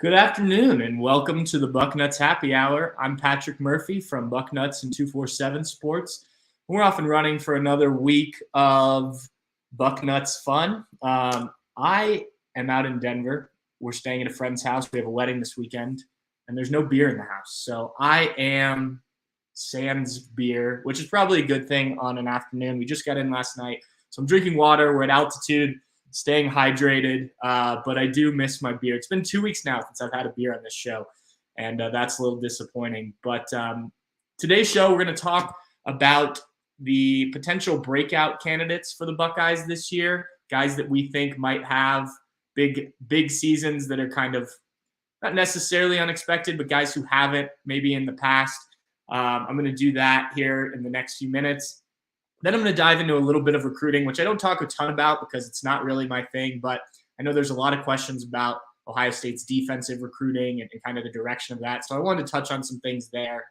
Good afternoon and welcome to the Bucknuts Happy Hour. I'm Patrick Murphy from Bucknuts and 247 Sports. We're off and running for another week of Bucknuts fun. I am out in Denver. We're staying at a friend's house. We have a wedding this weekend, and there's no beer in the house. So I am sans beer, which is probably a good thing on an afternoon. We just got in last night. So I'm drinking water. We're at altitude, staying hydrated, but I do miss my beer. It's been 2 weeks now since I've had a beer on this show, and that's a little disappointing. But today's show, we're going to talk about the potential breakout candidates for the Buckeyes this year, guys that we think might have big seasons that are kind of not necessarily unexpected, but guys who haven't maybe in the past. I'm going to do that here in the next few minutes. Then I'm going to dive into a little bit of recruiting, which I don't talk a ton about because it's not really my thing, but I know there's a lot of questions about Ohio State's defensive recruiting and kind of the direction of that. So I wanted to touch on some things there.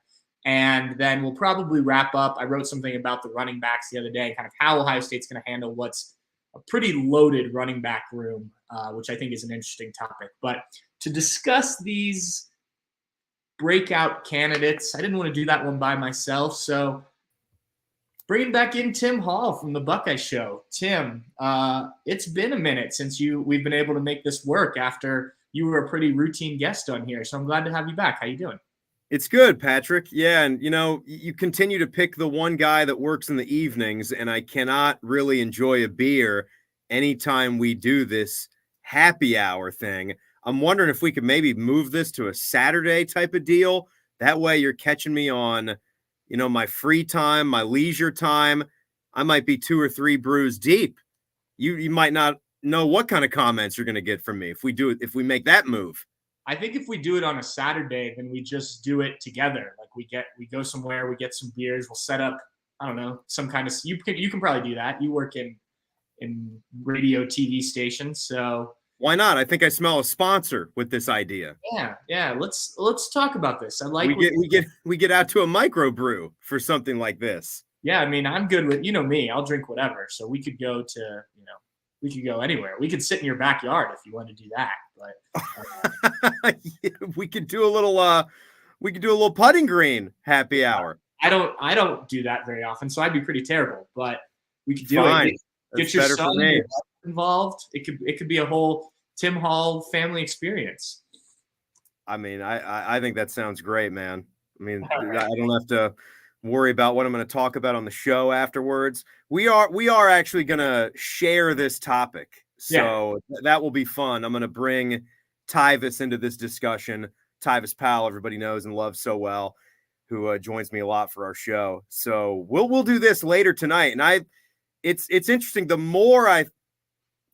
And then we'll probably wrap up. I wrote something about the running backs the other day, kind of how Ohio State's going to handle what's a pretty loaded running back room, which I think is an interesting topic. But to discuss these breakout candidates, I didn't want to do that one by myself. So bringing back in Tim Hall from the Buckeye Show. Tim, it's been a minute since we've been able to make this work after you were a pretty routine guest on here. So I'm glad to have you back. How you doing? It's good, Patrick. Yeah, and you continue to pick the one guy that works in the evenings, and I cannot really enjoy a beer anytime we do this happy hour thing. I'm wondering if we could maybe move this to a Saturday type of deal. That way you're catching me on my free time, my leisure time. I might be 2 or 3 brews deep. You might not know what kind of comments you're going to get from me if we make that move. I think if we do it on a Saturday, then we just do it together. Like we go somewhere, we get some beers, we'll set up, I don't know, some kind of, you can probably do that. You work in radio TV stations, so why not? I think I smell a sponsor with this idea. Yeah. Let's talk about this. I like we get out to a microbrew for something like this. Yeah, I mean, I'm good with me. I'll drink whatever. So we could go to we could go anywhere. We could sit in your backyard if you want to do that. But we could do a little putting green happy hour. I don't do that very often, so I'd be pretty terrible. But we could do Fine. it. Get your son involved. It could be a whole Tim Hall family experience. I mean, I think that sounds great, man. I mean, right. I don't have to worry about what I'm going to talk about on the show afterwards. We are actually going to share this topic. So that will be fun. I'm going to bring Tyvis into this discussion. Tyvis Powell, everybody knows and loves so well, who joins me a lot for our show. So we'll do this later tonight. And it's interesting. The more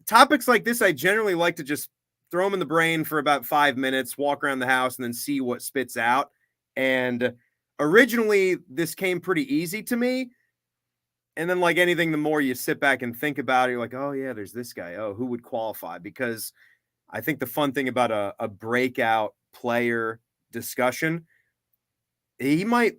topics like this, I generally like to just throw them in the brain for about 5 minutes, walk around the house, and then see what spits out. And originally, this came pretty easy to me. And then, like anything, the more you sit back and think about it, you're like, oh, yeah, there's this guy. Oh, who would qualify? Because I think the fun thing about a breakout player discussion, he might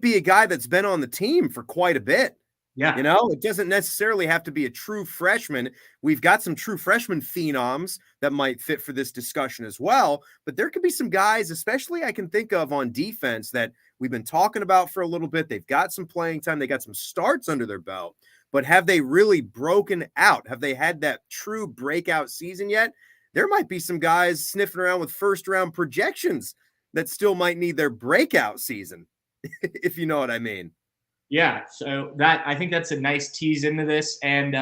be a guy that's been on the team for quite a bit. Yeah. It doesn't necessarily have to be a true freshman. We've got some true freshman phenoms that might fit for this discussion as well. But there could be some guys, especially I can think of on defense, that we've been talking about for a little bit. They've got some playing time. They got some starts under their belt. But have they really broken out? Have they had that true breakout season yet? There might be some guys sniffing around with first-round projections that still might need their breakout season, if you know what I mean. Yeah, so I think that's a nice tease into this. And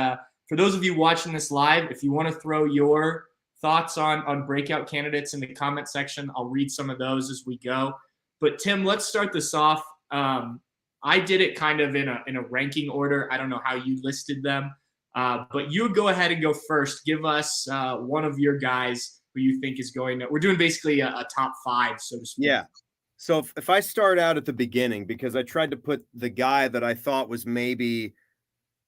for those of you watching this live, if you want to throw your thoughts on breakout candidates in the comment section, I'll read some of those as we go. But Tim, let's start this off. I did it kind of in a ranking order. I don't know how you listed them, but you would go ahead and go first. Give us one of your guys who you think is going to. We're doing basically a top 5, so to speak. Yeah. So if I start out at the beginning, because I tried to put the guy that I thought was maybe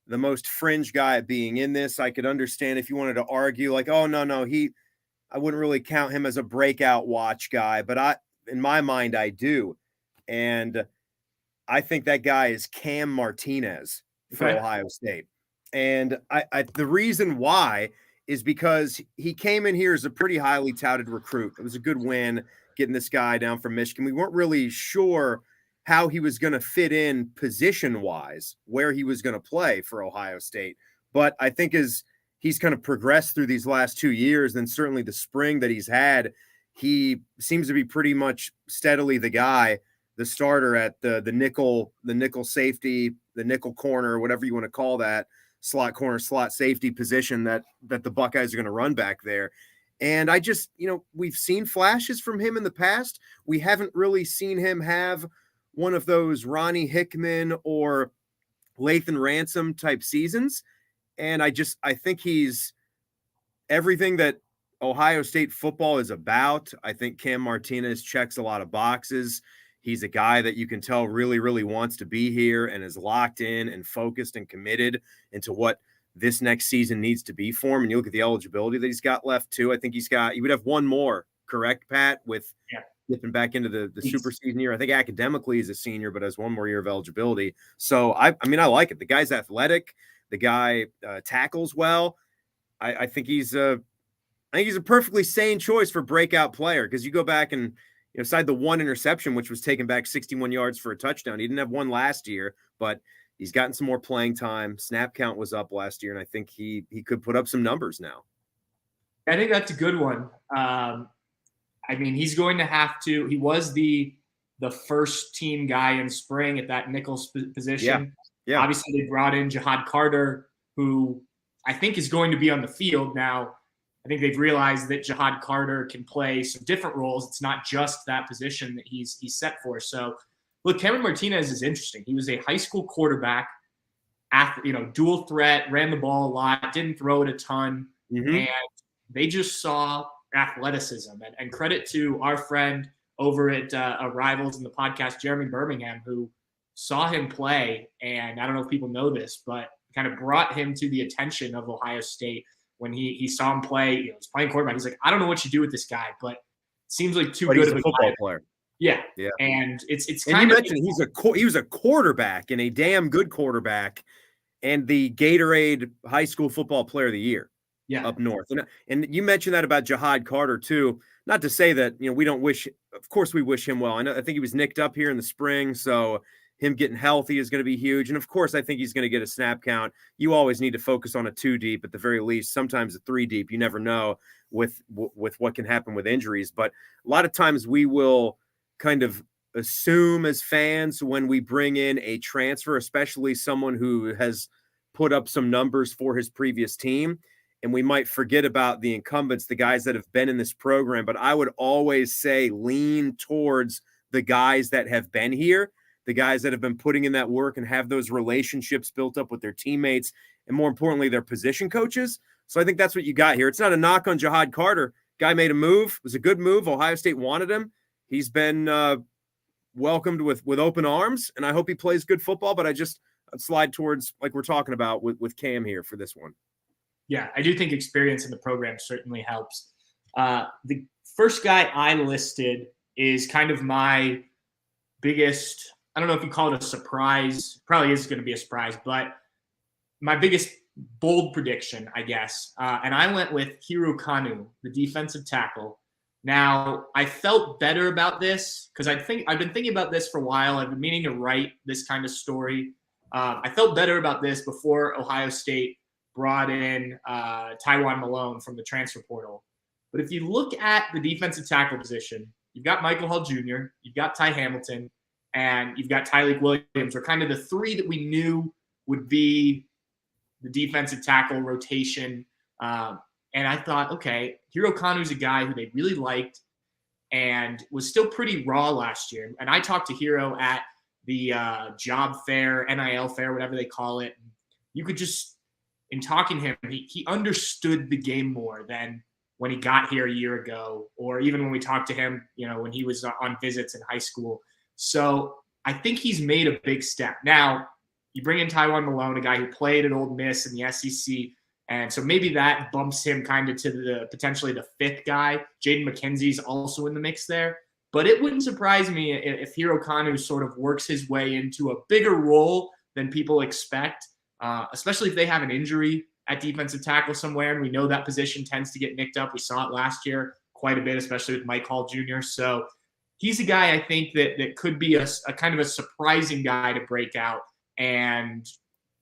the most fringe guy at being in this, I could understand if you wanted to argue like, oh, no, I wouldn't really count him as a breakout watch guy, but in my mind, I do. And I think that guy is Cam Martinez for Ohio State. And the reason why is because he came in here as a pretty highly touted recruit. It was a good win getting this guy down from Michigan. We weren't really sure how he was going to fit in position-wise, where he was going to play for Ohio State. But I think as he's kind of progressed through these last 2 years, and certainly the spring that he's had, he seems to be pretty much steadily the guy, the starter at the nickel safety, the nickel corner, whatever you want to call that, slot corner, slot safety position that the Buckeyes are going to run back there. And I just, we've seen flashes from him in the past. We haven't really seen him have one of those Ronnie Hickman or Lathan Ransom type seasons. And I think he's everything that Ohio State football is about. I think Cam Martinez checks a lot of boxes. He's a guy that you can tell really, really wants to be here and is locked in and focused and committed into what this next season needs to be for him. And you look at the eligibility that he's got left too. I think he would have one more, correct, Pat, with dipping back into the super season year. I think academically he's a senior, but has one more year of eligibility. So I like it. The guy's athletic. The guy tackles well. I think he's a perfectly sane choice for breakout player, because you go back and aside the one interception, which was taken back 61 yards for a touchdown. He didn't have one last year, but he's gotten some more playing time. Snap count was up last year, and I think he could put up some numbers now. I think that's a good one. He's going to have to. He was the first team guy in spring at that nickel position. Yeah. Obviously, they brought in Jihad Carter, who I think is going to be on the field now. I think they've realized that Jihad Carter can play some different roles. It's not just that position that he's set for. So, look, Cameron Martinez is interesting. He was a high school quarterback, dual threat, ran the ball a lot, didn't throw it a ton, and they just saw athleticism. And credit to our friend over at Rivals in the podcast, Jeremy Birmingham, who saw him play, and I don't know if people know this, but kind of brought him to the attention of Ohio State. When he saw him play, he's playing quarterback. He's like, I don't know what you do with this guy, but it seems like too good of a football player. Yeah. And it's and kind you of mentioned he was a quarterback, and a damn good quarterback, and the Gatorade High School Football Player of the Year up north. And you mentioned that about Jihad Carter too. Not to say that we don't wish. Of course, we wish him well. I think he was nicked up here in the spring, so him getting healthy is going to be huge. And of course, I think he's going to get a snap count. You always need to focus on a 2 deep at the very least, sometimes a 3 deep. You never know with what can happen with injuries. But a lot of times we will kind of assume as fans when we bring in a transfer, especially someone who has put up some numbers for his previous team, and we might forget about the incumbents, the guys that have been in this program. But I would always say lean towards the guys that have been here, the guys that have been putting in that work and have those relationships built up with their teammates, and more importantly, their position coaches. So I think that's what you got here. It's not a knock on Jihad Carter. Guy made a move. It was a good move. Ohio State wanted him. He's been welcomed with open arms, and I hope he plays good football, but I'd slide towards, like we're talking about with Cam here for this one. Yeah, I do think experience in the program certainly helps. The first guy I listed is kind of my biggest, I don't know if you call it a surprise, probably is going to be a surprise, but my biggest bold prediction, I guess. And I went with Hiro Kanu, the defensive tackle. Now, I felt better about this because I've been thinking about this for a while. I've been meaning to write this kind of story. I felt better about this before Ohio State brought in Tywone Malone from the transfer portal. But if you look at the defensive tackle position, you've got Michael Hall Jr., you've got Ty Hamilton, and you've got Tyleik Williams, are kind of the three that we knew would be the defensive tackle rotation. And I thought, okay, Hiro Kanu's a guy who they really liked and was still pretty raw last year. And I talked to Hiro at the job fair, NIL fair, whatever they call it. You could just, in talking to him, he understood the game more than when he got here a year ago, or even when we talked to him, when he was on visits in high school. So I think he's made a big step. Now, you bring in Tywone Malone, a guy who played at Ole Miss in the SEC, and so maybe that bumps him kind of to the potentially the fifth guy. Jaden McKenzie's also in the mix there. But it wouldn't surprise me if Hiro Kanu sort of works his way into a bigger role than people expect, especially if they have an injury at defensive tackle somewhere, and we know that position tends to get nicked up. We saw it last year quite a bit, especially with Mike Hall Jr. So he's a guy I think that could be a kind of a surprising guy to break out and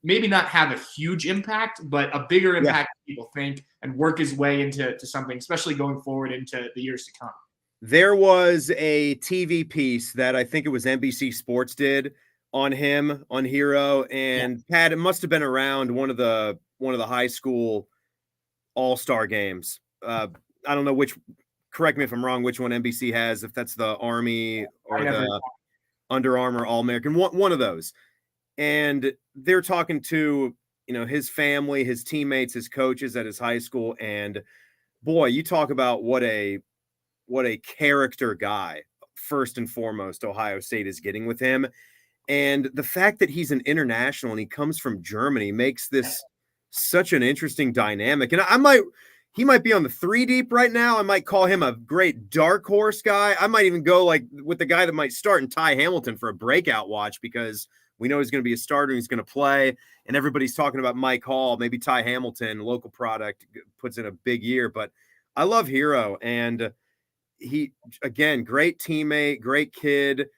maybe not have a huge impact, but a bigger impact than people think, and work his way into something, especially going forward into the years to come. There was a TV piece that I think it was NBC Sports did on him, on Hero, and Pat, it must have been around one of the high school all-star games. I don't know which, correct me if I'm wrong, which one NBC has, if that's the Army or the Under Armour All-American, one of those. And they're talking to, his family, his teammates, his coaches at his high school. And boy, you talk about what a character guy, first and foremost, Ohio State is getting with him. And the fact that he's an international and he comes from Germany makes this such an interesting dynamic. And he might be on the 3 deep right now. I might call him a great dark horse guy. I might even go like with the guy that might start in Ty Hamilton for a breakout watch, because we know he's going to be a starter. He's going to play, and everybody's talking about Mike Hall. Maybe Ty Hamilton, local product, puts in a big year. But I love Hero, and he, again, great teammate, great kid,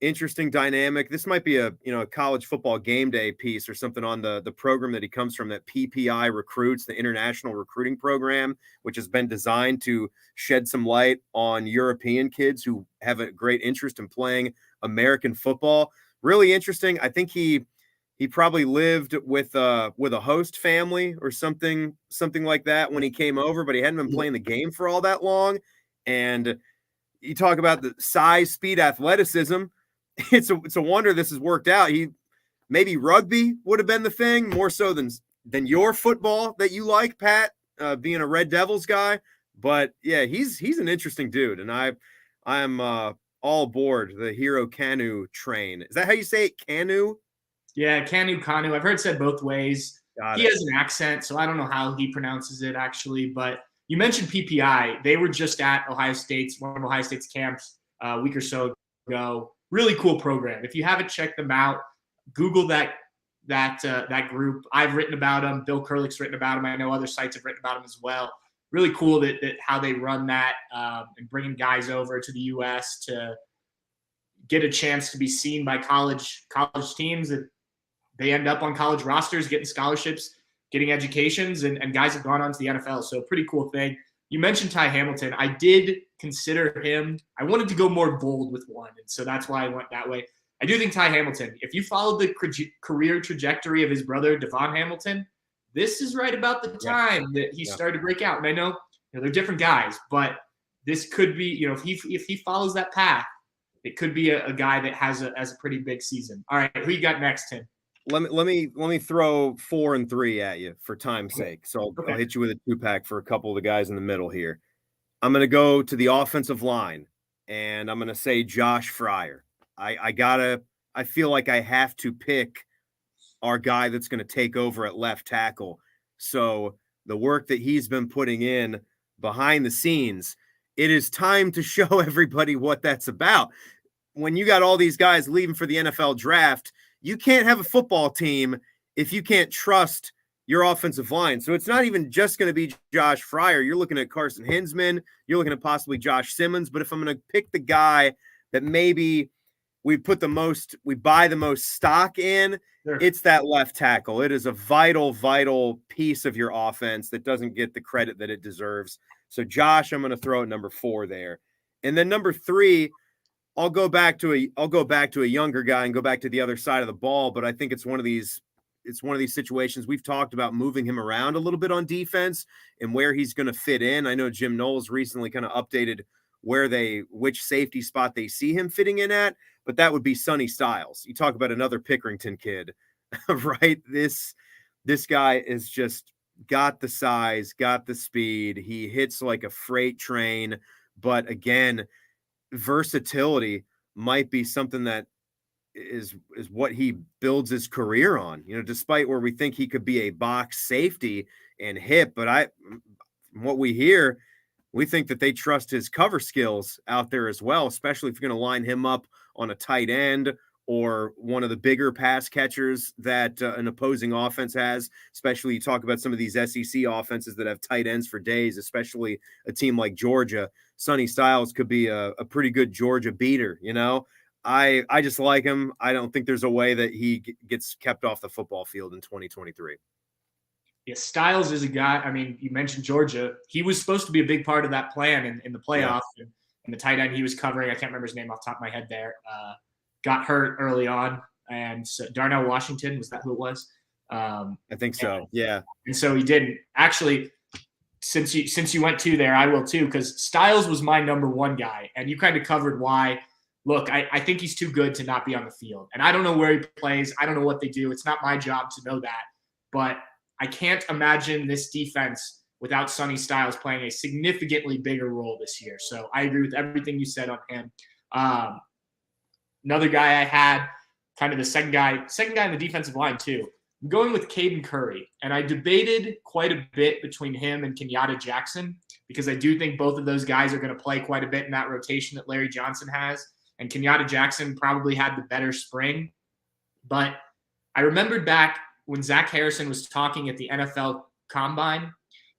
interesting dynamic. This might be a college football game day piece or something on the program that he comes from, that PPI recruits, the international recruiting program, which has been designed to shed some light on European kids who have a great interest in playing American football. Really interesting. I think he probably lived with a host family or something like that when he came over, but he hadn't been playing the game for all that long. And you talk about the size, speed, athleticism. It's a wonder this has worked out. Maybe rugby would have been the thing more so than your football that you like, Pat, being a Red Devils guy. But yeah, he's an interesting dude, and I'm all aboard the Hero Kanu train. Is that how you say it? Kanu? Yeah, Kanu. I've heard it said both ways. He has an accent, so I don't know how he pronounces it actually. But you mentioned PPI. They were just at one of Ohio State's camps a week or so ago. Really cool program. If you haven't checked them out, Google that group. I've written about them. Bill Kurlick's written about them. I know other sites have written about them as well. Really cool that how they run that, and bringing guys over to the U.S. to get a chance to be seen by college teams, that they end up on college rosters, getting scholarships, getting educations, and guys have gone on to the NFL. So pretty cool thing. You mentioned Ty Hamilton. I did consider him. I wanted to go more bold with one, and so that's why I went that way. I do think Ty Hamilton, if you followed the career trajectory of his brother, Devon Hamilton, this is right about the time that he started to break out. And I know, they're different guys, but this could be, if he follows that path, it could be a guy that has a pretty big season. All right, who you got next, Tim? Let me throw 4 and 3 at you for time's sake. So I'll hit you with a 2-pack for a couple of the guys in the middle here. I'm going to go to the offensive line, and I'm going to say Josh Fryer. I feel like I have to pick our guy that's going to take over at left tackle. So the work that he's been putting in behind the scenes, it is time to show everybody what that's about. When you got all these guys leaving for the NFL draft, you can't have a football team if you can't trust your offensive line. So it's not even just going to be Josh Fryer. You're looking at Carson Hinsman. You're looking at possibly Josh Simmons. But if I'm going to pick the guy that maybe we buy the most stock in, it's that left tackle. It is a vital piece of your offense that doesn't get the credit that it deserves. So Josh, I'm going to throw at number 4 there. And then number 3, I'll go back to a younger guy and go back to the other side of the ball, but I think it's one of these situations we've talked about, moving him around a little bit on defense and where he's going to fit in. I know Jim Knowles recently kind of updated which safety spot they see him fitting in at, but that would be Sonny Styles. You talk about another Pickerington kid, right? This guy is just got the size, got the speed. He hits like a freight train, but again, versatility might be something that is what he builds his career on, despite where we think he could be a box safety and hit. But from what we hear, we think that they trust his cover skills out there as well, especially if you're going to line him up on a tight end or one of the bigger pass catchers that an opposing offense has. Especially you talk about some of these SEC offenses that have tight ends for days, especially a team like Georgia. Sonny Styles could be a pretty good Georgia beater, you know. I just like him. I don't think there's a way that he gets kept off the football field in 2023. Yeah, Styles is a guy. I mean, you mentioned Georgia. He was supposed to be a big part of that plan in the playoff. Yeah. And the tight end he was covering, I can't remember his name off the top of my head there, got hurt early on. And so Darnell Washington, was that who it was? I think so, yeah. And so he didn't. Actually, since you went to there, I will too, because Styles was my number one guy. And you kind of covered why. Look, I think he's too good to not be on the field. And I don't know where he plays. I don't know what they do. It's not my job to know that. But I can't imagine this defense without Sonny Styles playing a significantly bigger role this year. So I agree with everything you said on him. Another guy I had, kind of the second guy in the defensive line too. I'm going with Caden Curry. And I debated quite a bit between him and Kenyatta Jackson because I do think both of those guys are going to play quite a bit in that rotation that Larry Johnson has. And Kenyatta Jackson probably had the better spring. But I remembered back when Zach Harrison was talking at the NFL Combine,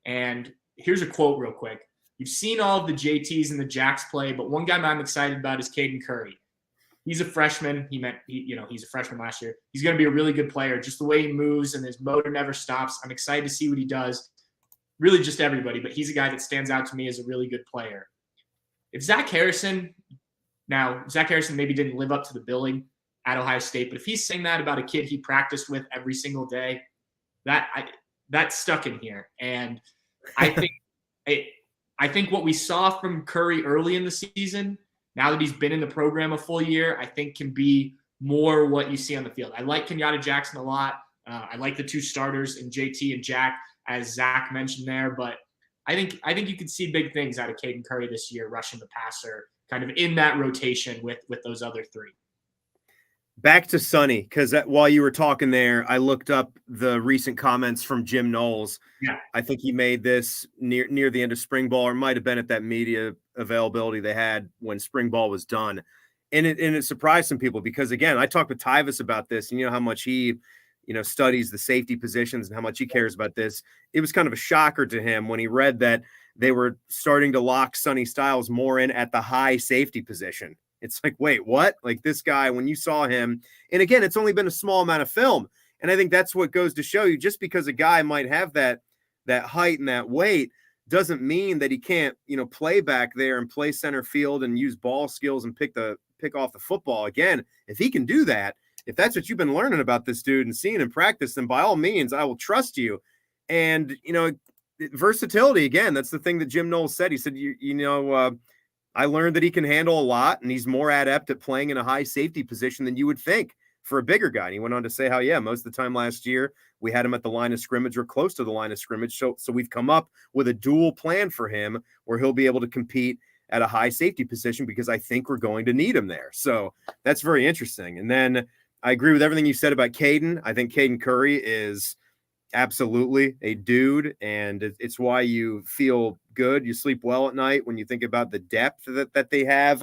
and here's a quote real quick. You've seen all of the JTs and the Jacks play, but one guy I'm excited about is Caden Curry. He's a freshman. He's a freshman last year. He's going to be a really good player. Just the way he moves and his motor never stops. I'm excited to see what he does. Really just everybody, but he's a guy that stands out to me as a really good player. If Zach Harrison maybe didn't live up to the billing at Ohio State, but if he's saying that about a kid he practiced with every single day, that's stuck in here. And I think what we saw from Curry early in the season, now that he's been in the program a full year, I think can be more what you see on the field. I like Kenyatta Jackson a lot. I like the two starters in JT and Jack, as Zach mentioned there. But I think you could see big things out of Caden Curry this year, rushing the passer, kind of in that rotation with those other three. Back to Sonny, because while you were talking there, I looked up the recent comments from Jim Knowles. Yeah. I think he made this near the end of spring ball, or might have been at that media availability they had when spring ball was done. And it surprised some people because, again, I talked with Tyvis about this, and you know how much he, studies the safety positions and how much he cares about this. It was kind of a shocker to him when he read that they were starting to lock Sonny Styles more in at the high safety position. It's like, wait, what? Like this guy, when you saw him, and again, it's only been a small amount of film. And I think that's what goes to show you, just because a guy might have that height and that weight doesn't mean that he can't, play back there and play center field and use ball skills and pick off the football. Again, if he can do that, if that's what you've been learning about this dude and seeing in practice, then by all means, I will trust you. And, versatility, again, that's the thing that Jim Knowles said. He said, I learned that he can handle a lot, and he's more adept at playing in a high safety position than you would think for a bigger guy. And he went on to say how, most of the time last year, we had him at the line of scrimmage or close to the line of scrimmage. So we've come up with a dual plan for him where he'll be able to compete at a high safety position because I think we're going to need him there. So that's very interesting. And then I agree with everything you said about Caden. I think Caden Curry is absolutely a dude, and it's why you feel good. You sleep well at night when you think about the depth that they have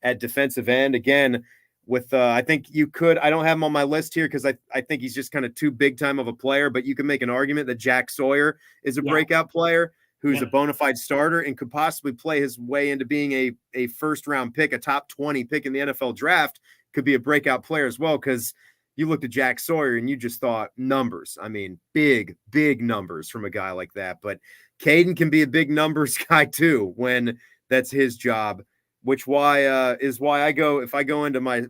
at defensive end. Again, with I think you could, I don't have him on my list here because I think he's just kind of too big time of a player, but you can make an argument that Jack Sawyer is a breakout player who's a bona fide starter and could possibly play his way into being a first round pick, a top 20 pick in the NFL draft, could be a breakout player as well. Because you looked at Jack Sawyer and you just thought numbers. I mean, big numbers from a guy like that. But Caden can be a big numbers guy too when that's his job, which is why I go, if I go into my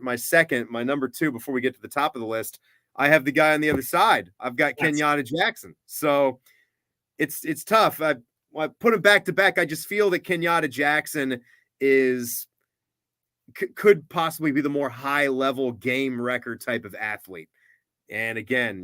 number two before we get to the top of the list, I have the guy on the other side. I've got Kenyatta Jackson. So it's tough. I put him back to back. I just feel that Kenyatta Jackson could possibly be the more high level game record type of athlete. And again,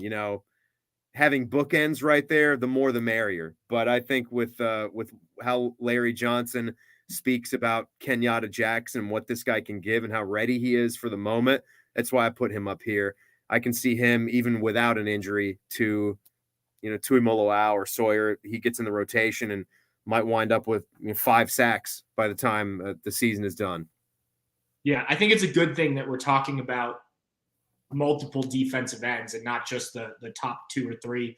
having bookends right there, the more the merrier. But I think with how Larry Johnson speaks about Kenyatta Jackson, what this guy can give and how ready he is for the moment, that's why I put him up here. I can see him even without an injury to Tuimoloau or Sawyer. He gets in the rotation and might wind up with 5 sacks by the time the season is done. Yeah, I think it's a good thing that we're talking about multiple defensive ends and not just the top 2 or 3,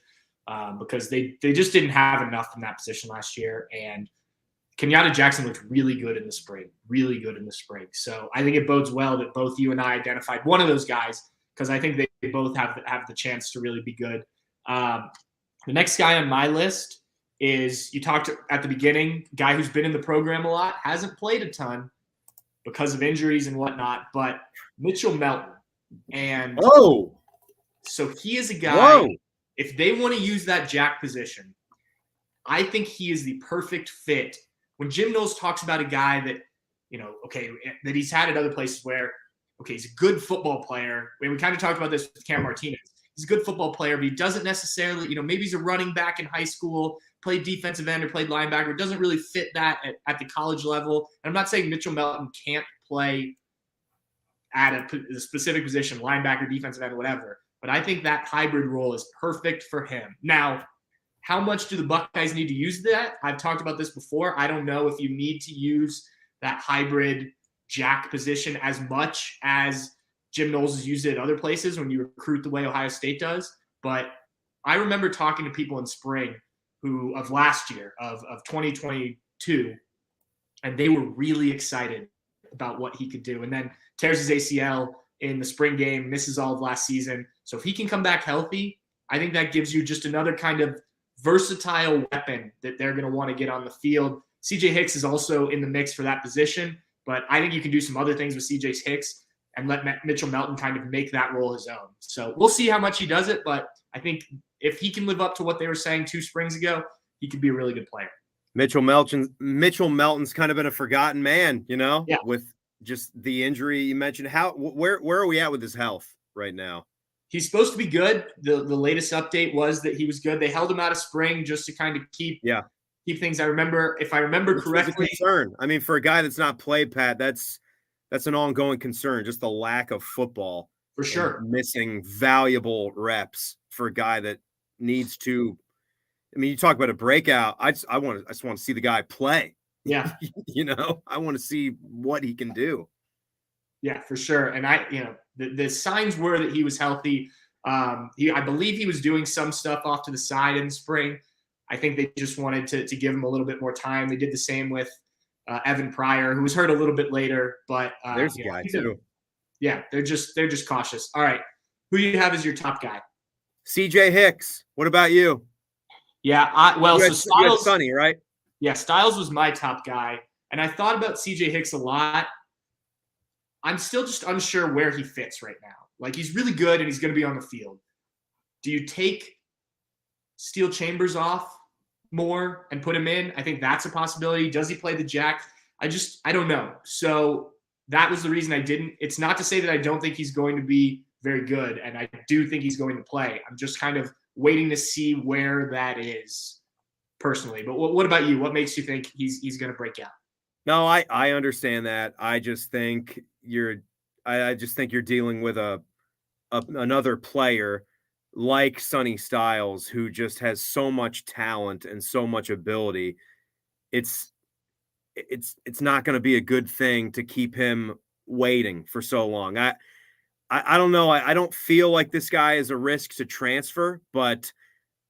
because they just didn't have enough in that position last year. And Kenyatta Jackson looked really good in the spring. So I think it bodes well that both you and I identified one of those guys, because I think they both have the chance to really be good. The next guy on my list is, you talked at the beginning, guy who's been in the program a lot, hasn't played a ton because of injuries and whatnot, but Mitchell Melton. And so he is a guy, if they want to use that jack position, I think he is the perfect fit. When Jim Knowles talks about a guy that, that he's had at other places where, he's a good football player. We kind of talked about this with Cam Martinez. He's a good football player, but he doesn't necessarily, maybe he's a running back in high school, played defensive end or played linebacker, doesn't really fit that at the college level. And I'm not saying Mitchell Melton can't play at a specific position, linebacker, defensive end, whatever. But I think that hybrid role is perfect for him. Now, how much do the Buckeyes need to use that? I've talked about this before. I don't know if you need to use that hybrid jack position as much as Jim Knowles has used it at other places when you recruit the way Ohio State does. But I remember talking to people in spring of last year, of 2022, and they were really excited about what he could do. And then tears his ACL in the spring game, misses all of last season. So if he can come back healthy, I think that gives you just another kind of versatile weapon that they're going to want to get on the field. CJ Hicks is also in the mix for that position, but I think you can do some other things with CJ Hicks and let Mitchell Melton kind of make that role his own. So we'll see how much he does it, but I think if he can live up to what they were saying 2 springs ago, he could be a really good player. Mitchell Melton's kind of been a forgotten man, Yeah. With just the injury you mentioned. Where are we at with his health right now? He's supposed to be good. The latest update was that he was good. They held him out of spring just to kind of keep things. If I remember correctly. Concern. I mean, for a guy that's not played, Pat, that's an ongoing concern. Just the lack of football, for sure, missing valuable reps for a guy that needs to. I mean, you talk about a breakout. I just want to see the guy play. Yeah, I want to see what he can do. Yeah, for sure. And the signs were that he was healthy. I believe he was doing some stuff off to the side in the spring. I think they just wanted to give him a little bit more time. They did the same with Evan Pryor, who was hurt a little bit later. But there's a guy too. Yeah, they're just cautious. All right, who do you have as your top guy? CJ Hicks. What about you? Yeah, so Styles, Sonny, right? Yeah, Styles was my top guy, and I thought about CJ Hicks a lot. I'm still just unsure where he fits right now. Like, he's really good and he's going to be on the field. Do you take Steel Chambers off more and put him in? I think that's a possibility. Does he play the jack? I don't know. So that was the reason I didn't. It's not to say that I don't think he's going to be very good, and I do think he's going to play. I'm just kind of waiting to see where that is personally. But what about you? What makes you think he's going to break out? No, I understand that. I just think you're dealing with another player like Sonny Styles, who just has so much talent and so much ability. It's not going to be a good thing to keep him waiting for so long. I don't know. I don't feel like this guy is a risk to transfer, but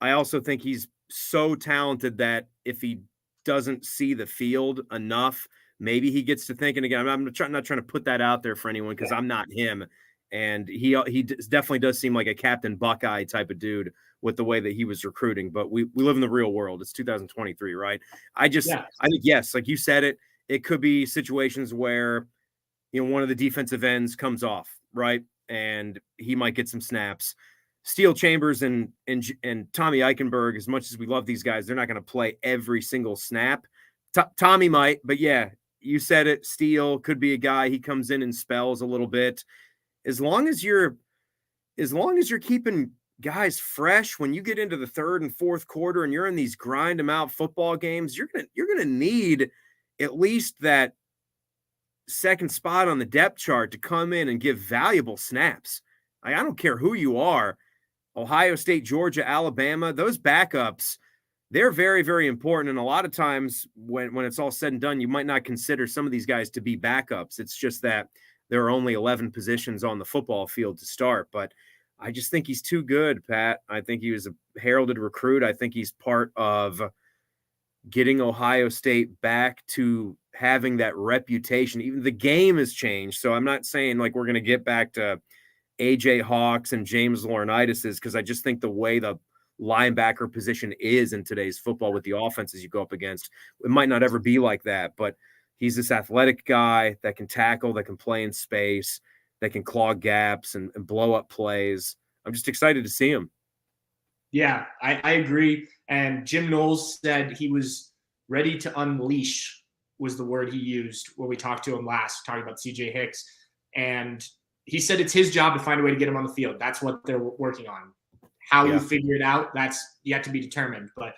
I also think he's so talented that if he doesn't see the field enough, maybe he gets to thinking again. I'm not trying to put that out there for anyone, because I'm not him. And he definitely does seem like a Captain Buckeye type of dude with the way that he was recruiting. But we live in the real world. It's 2023, right? I think, yes, like you said, it could be situations where, one of the defensive ends comes off, right? And he might get some snaps. Steel Chambers and Tommy Eichenberg, as much as we love these guys, they're not going to play every single snap. Tommy might, but yeah, you said it. Steel could be a guy. He comes in and spells a little bit. As long as you're keeping guys fresh, when you get into the third and fourth quarter and you're in these grind them out football games, you're gonna need at least that second spot on the depth chart to come in and give valuable snaps. I don't care who you are. Ohio State, Georgia, Alabama, those backups, they're very, very important. And a lot of times when it's all said and done, you might not consider some of these guys to be backups. It's just that there are only 11 positions on the football field to start. But I just think he's too good, Pat. I think he was a heralded recruit. I think he's part of getting Ohio State back to having that reputation. Even the game has changed. So I'm not saying like we're going to get back to AJ Hawks and James Laurinaitis, because I just think the way the linebacker position is in today's football with the offenses you go up against, it might not ever be like that. But he's this athletic guy that can tackle, that can play in space, that can clog gaps and blow up plays. I'm just excited to see him. Yeah, I agree. And Jim Knowles said he was ready to unleash, was the word he used when we talked to him last, talking about CJ Hicks. And he said it's his job to find a way to get him on the field. That's what they're working on. How you figure it out, that's yet to be determined. But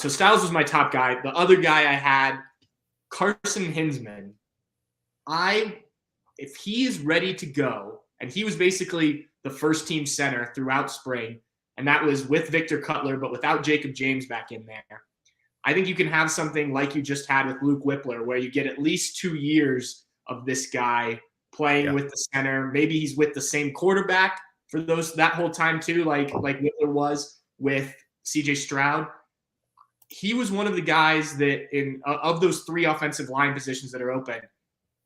so Styles was my top guy. The other guy I had, Carson Hinsman. If he is ready to go, and he was basically the first team center throughout spring, and that was with Victor Cutler, but without Jacob James back in there. I think you can have something like you just had with Luke Whippler, where you get at least 2 years of this guy playing with the center. Maybe he's with the same quarterback for that whole time too, like Whippler was with CJ Stroud. He was one of the guys that of those 3 offensive line positions that are open,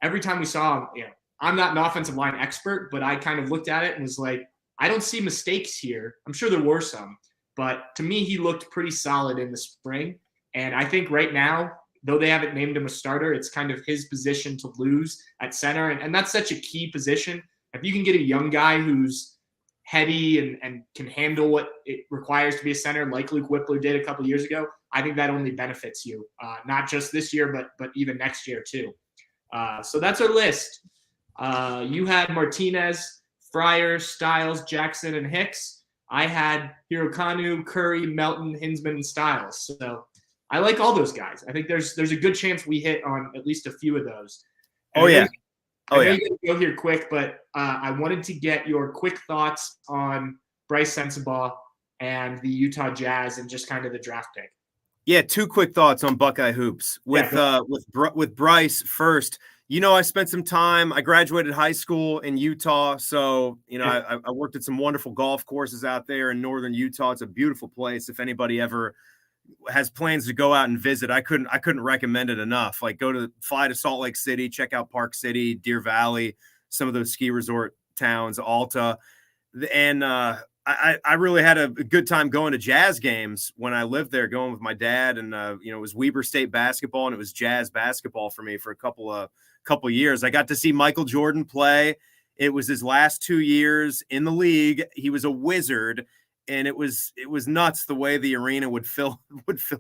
every time we saw him, I'm not an offensive line expert, but I kind of looked at it and was like, I don't see mistakes here. I'm sure there were some, but to me, he looked pretty solid in the spring. And I think right now, though they haven't named him a starter, it's kind of his position to lose at center. And that's such a key position. If you can get a young guy who's heady and can handle what it requires to be a center, like Luke Whippler did a couple of years ago, I think that only benefits you, not just this year, but even next year too. So that's our list. You had Martinez, Fryer, Styles, Jackson, and Hicks. I had Hirokanu, Curry, Melton, Hinsman, and Styles. So I like all those guys. I think there's a good chance we hit on at least a few of those. And I know you got to go here quick, but I wanted to get your quick thoughts on Bryce Sensabaugh and the Utah Jazz and just kind of the draft pick. Yeah, 2 quick thoughts on Buckeye hoops. With Bryce first. I spent some time. I graduated high school in Utah, so I worked at some wonderful golf courses out there in northern Utah. It's a beautiful place. If anybody ever has plans to go out and visit, I couldn't recommend it enough. Like fly to Salt Lake City, check out Park City, Deer Valley, some of those ski resort towns, Alta, and I really had a good time going to Jazz games when I lived there, going with my dad, and it was Weber State basketball and it was Jazz basketball for me for a couple years. I got to see Michael Jordan play. It was his last 2 years in the league. He was a wizard, and it was nuts the way the arena would fill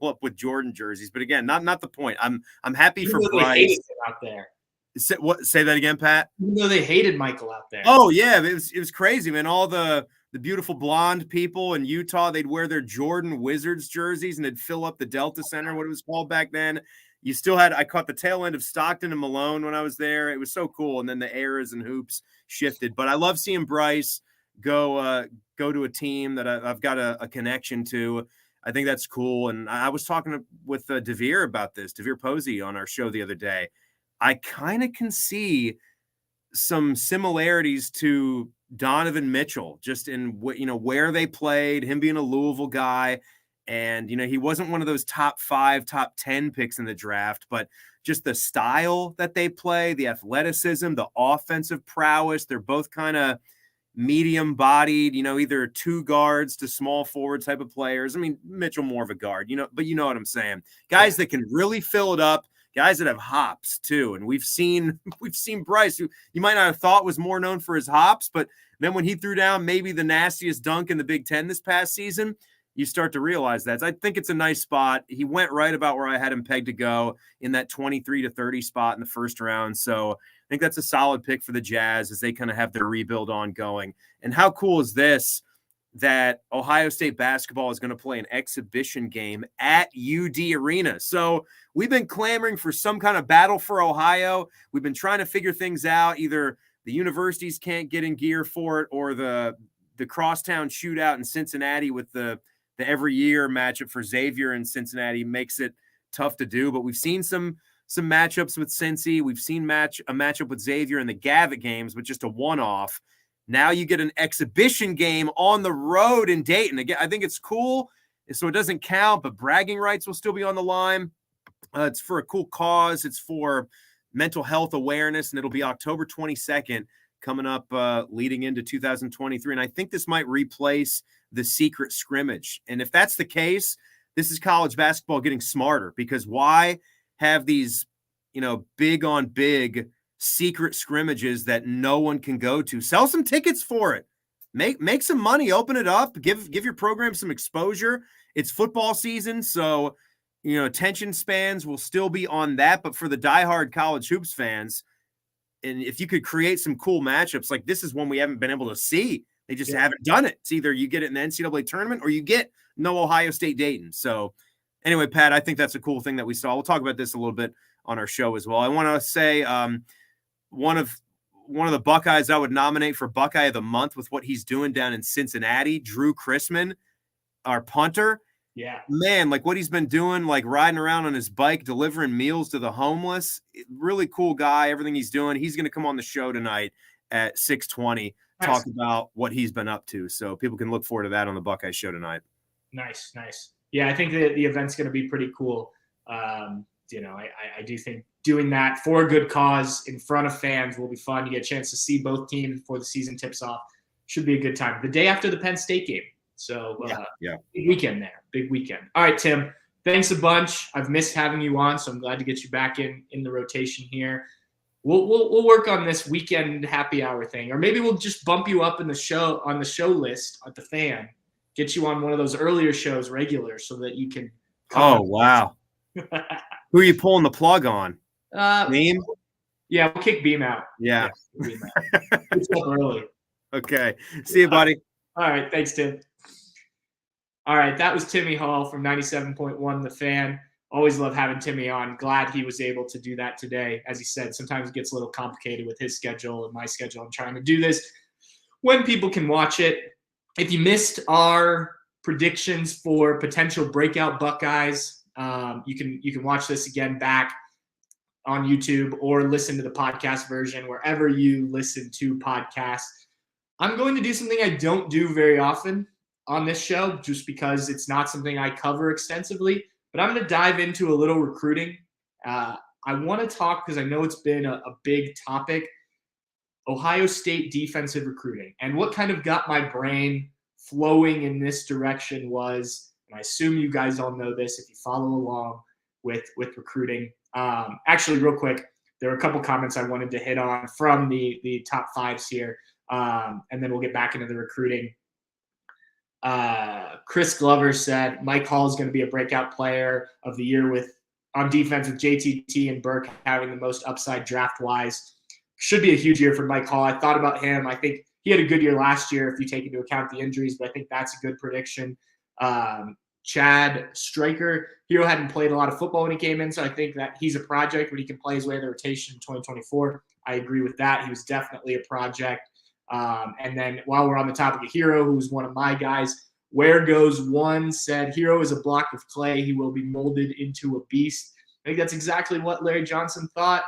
up with Jordan jerseys. But again, not the point. I'm happy for Bryce. They hated him out there. Say that again, Pat. Even though they hated Michael out there. Oh yeah, it was crazy, man. All the beautiful blonde people in Utah, they'd wear their Jordan Wizards jerseys and they'd fill up the Delta Center, what it was called back then. You still I caught the tail end of Stockton and Malone when I was there. It was so cool. And then the eras and hoops shifted. But I love seeing Bryce go to a team that I've got a connection to. I think that's cool. And I was talking with DeVere about this, DeVere Posey, on our show the other day. I kind of can see some similarities to Donovan Mitchell, just in where they played, him being a Louisville guy. And, he wasn't one of those top 5, top 10 picks in the draft, but just the style that they play, the athleticism, the offensive prowess. They're both kind of medium bodied, either 2 guards to small forward type of players. I mean, Mitchell more of a guard, but you know what I'm saying. Guys that can really fill it up, guys that have hops too. And we've seen Bryce, who you might not have thought was more known for his hops, but then when he threw down maybe the nastiest dunk in the Big Ten this past season, you start to realize that. So I think it's a nice spot. He went right about where I had him pegged to go, in that 23 to 30 spot in the first round. So I think that's a solid pick for the Jazz as they kind of have their rebuild ongoing. And how cool is this, that Ohio State basketball is going to play an exhibition game at UD Arena. So we've been clamoring for some kind of battle for Ohio. We've been trying to figure things out. Either the universities can't get in gear for it, or the crosstown shootout in Cincinnati with the every year matchup for Xavier in Cincinnati makes it tough to do. But we've seen some some matchups with Cincy. We've seen a matchup with Xavier in the Gavitt games, but just a one-off. Now you get an exhibition game on the road in Dayton. Again, I think it's cool, so it doesn't count, but bragging rights will still be on the line. It's for a cool cause. It's for mental health awareness, and it'll be October 22nd coming up leading into 2023. And I think this might replace the secret scrimmage. And if that's the case, this is college basketball getting smarter, because why have these, big on big secret scrimmages that no one can go to? Sell some tickets for it. Make some money, open it up, give your program some exposure. It's football season, so attention spans will still be on that. But for the diehard college hoops fans, and if you could create some cool matchups, like this is one we haven't been able to see. They just haven't done it. It's either you get it in the NCAA tournament or you get no Ohio State Dayton. So anyway, Pat, I think that's a cool thing that we saw. We'll talk about this a little bit on our show as well. I want to say one of the Buckeyes I would nominate for Buckeye of the Month with what he's doing down in Cincinnati, Drew Chrisman, our punter. Yeah, man, like what he's been doing, like riding around on his bike, delivering meals to the homeless. Really cool guy, everything he's doing. He's going to come on the show tonight at 6:20, talk about what he's been up to. So people can look forward to that on the Buckeye show tonight. Nice. Yeah, I think the event's going to be pretty cool. I do think doing that for a good cause in front of fans will be fun. You get a chance to see both teams before the season tips off. Should be a good time. The day after the Penn State game. So big weekend there. Big weekend. All right, Tim, thanks a bunch. I've missed having you on, so I'm glad to get you back in the rotation here. We'll work on this weekend happy hour thing, or maybe we'll just bump you up on the show list at the Fan, get you on one of those earlier shows regular so that you can. Oh, wow. Who are you pulling the plug on? Beam? Yeah, we'll kick Beam out. Yeah. It's up early. Okay. See you, buddy. All right. Thanks, Tim. All right. That was Timmy Hall from 97.1 The Fan. Always love having Timmy on. Glad he was able to do that today. As he said, sometimes it gets a little complicated with his schedule and my schedule. I'm trying to do this when people can watch it. If you missed our predictions for potential breakout Buckeyes, you can watch this again back on YouTube or listen to the podcast version wherever you listen to podcasts. I'm going to do something I don't do very often on this show just because it's not something I cover extensively, but I'm going to dive into a little recruiting. I want to talk, because I know it's been a big topic, Ohio State defensive recruiting. And what kind of got my brain flowing in this direction was, and I assume you guys all know this if you follow along with recruiting. Actually, real quick, there are a couple comments I wanted to hit on from the top fives here, and then we'll get back into the recruiting. Chris Glover said Mike Hall is going to be a breakout player of the year on defense with JTT and Burke having the most upside draft-wise. Should be a huge year for Mike Hall. I thought about him. I think he had a good year last year if you take into account the injuries, but I think that's a good prediction. Chad Stryker, Hero hadn't played a lot of football when he came in, so I think that he's a project, but he can play his way to the rotation in 2024. I agree with that. He was definitely a project. And then while we're on the topic of Hero, who's one of my guys, Where Goes One said, Hero is a block of clay. He will be molded into a beast. I think that's exactly what Larry Johnson thought.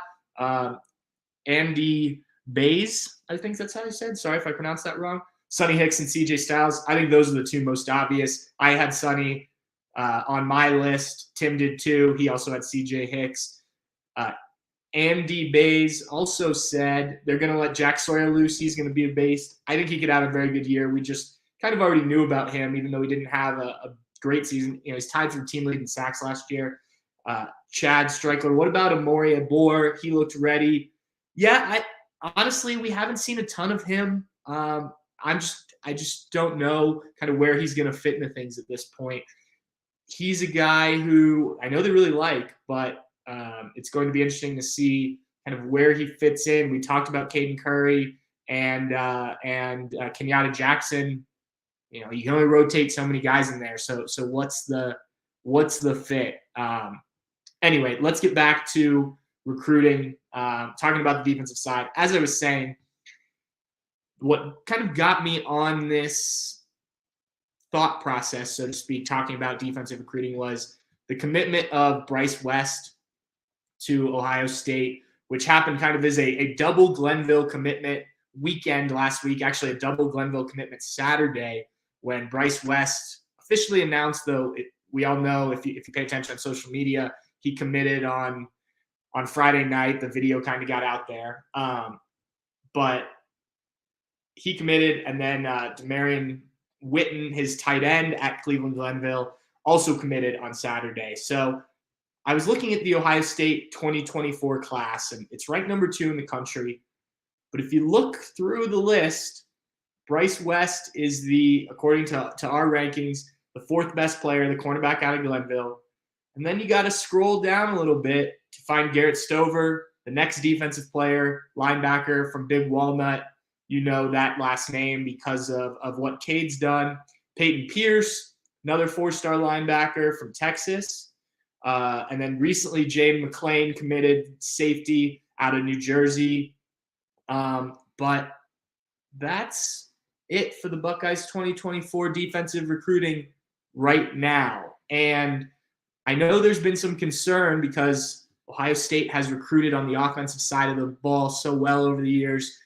Andy Bays, I think that's how he said. Sorry if I pronounced that wrong. Sonny Hicks and CJ Styles. I think those are the two most obvious. I had Sonny on my list. Tim did too. He also had CJ Hicks. Andy Bays also said they're going to let Jack Sawyer loose. He's going to be a beast. I think he could have a very good year. We just kind of already knew about him, even though he didn't have a great season. He's tied for team lead in sacks last year. Chad Stryker. What about Amori Abor? He looked ready. Yeah, honestly, we haven't seen a ton of him. I just don't know kind of where he's going to fit into things at this point. He's a guy who I know they really like, but it's going to be interesting to see kind of where he fits in. We talked about Caden Curry and Kenyatta Jackson. You can only rotate so many guys in there. So what's the fit? Anyway, let's get back to recruiting. Talking about the defensive side, as I was saying, what kind of got me on this thought process, so to speak, talking about defensive recruiting was the commitment of Bryce West to Ohio State, which happened kind of as a double Glenville commitment weekend last week, actually a double Glenville commitment Saturday when Bryce West officially announced, though we all know if you pay attention on social media, he committed on Friday night. The video kind of got out there. But he committed, and then Demarion Witten, his tight end at Cleveland Glenville, also committed on Saturday. So I was looking at the Ohio State 2024 class, and it's ranked number 2 in the country. But if you look through the list, Bryce West is according to our rankings, the 4th best player, the cornerback out of Glenville. And then you got to scroll down a little bit to find Garrett Stover, the next defensive player, linebacker from Big Walnut. You know that last name because of what Cade's done. Peyton Pierce, another 4-star linebacker from Texas. And then recently, Jaden McClain committed safety out of New Jersey. But that's it for the Buckeyes 2024 defensive recruiting right now. And I know there's been some concern because Ohio State has recruited on the offensive side of the ball so well over the years.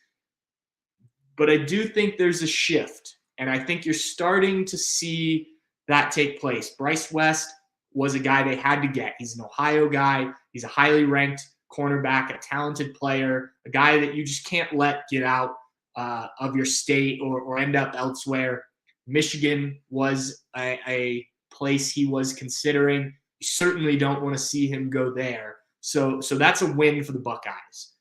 But I do think there's a shift, and I think you're starting to see that take place. Bryce West was a guy they had to get. He's an Ohio guy. He's a highly ranked cornerback, a talented player, a guy that you just can't let get out of your state or end up elsewhere. Michigan was a place he was considering. You certainly don't want to see him go there. So that's a win for the Buckeyes.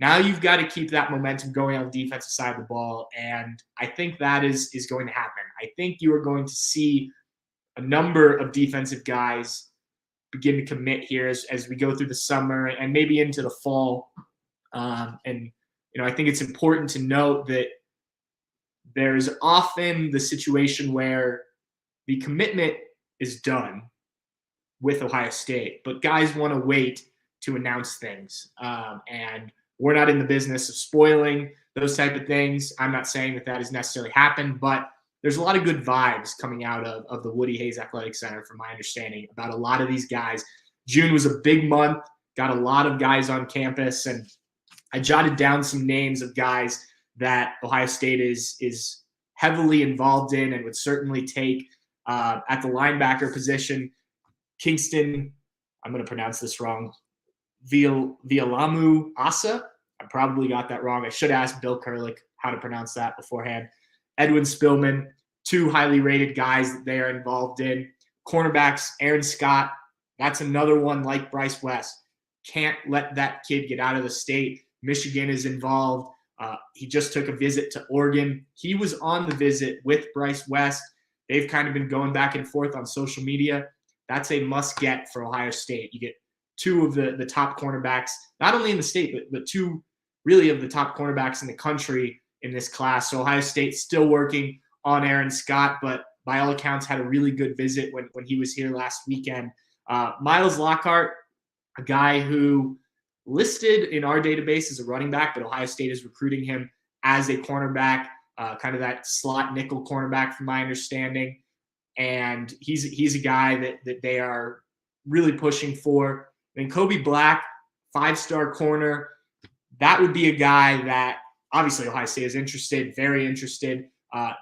Now you've got to keep that momentum going on the defensive side of the ball, and I think that is going to happen. I think you are going to see a number of defensive guys begin to commit here as we go through the summer and maybe into the fall. And I think it's important to note that there's often the situation where the commitment is done with Ohio State, but guys want to wait to announce things. And we're not in the business of spoiling those type of things. I'm not saying that has necessarily happened, but there's a lot of good vibes coming out of the Woody Hayes Athletic Center, from my understanding, about a lot of these guys. June was a big month, got a lot of guys on campus, and I jotted down some names of guys that Ohio State is heavily involved in and would certainly take at the linebacker position. Kingston, I'm going to pronounce this wrong, Vialamu Asa. I probably got that wrong. I should ask Bill Kurlick how to pronounce that beforehand. Edwin Spillman, 2 highly rated guys that they are involved in. Cornerbacks, Aaron Scott, that's another one like Bryce West. Can't let that kid get out of the state. Michigan is involved. He just took a visit to Oregon. He was on the visit with Bryce West. They've kind of been going back and forth on social media. That's a must get for Ohio State. You get 2 of the top cornerbacks, not only in the state, but 2 really of the top cornerbacks in the country in this class. So Ohio State's still working on Aaron Scott, but by all accounts had a really good visit when he was here last weekend. Miles Lockhart, a guy who listed in our database as a running back, but Ohio State is recruiting him as a cornerback, kind of that slot nickel cornerback from my understanding. And he's a guy that they are really pushing for. And Kobe Black, 5-star corner, that would be a guy that obviously Ohio State is interested, very interested.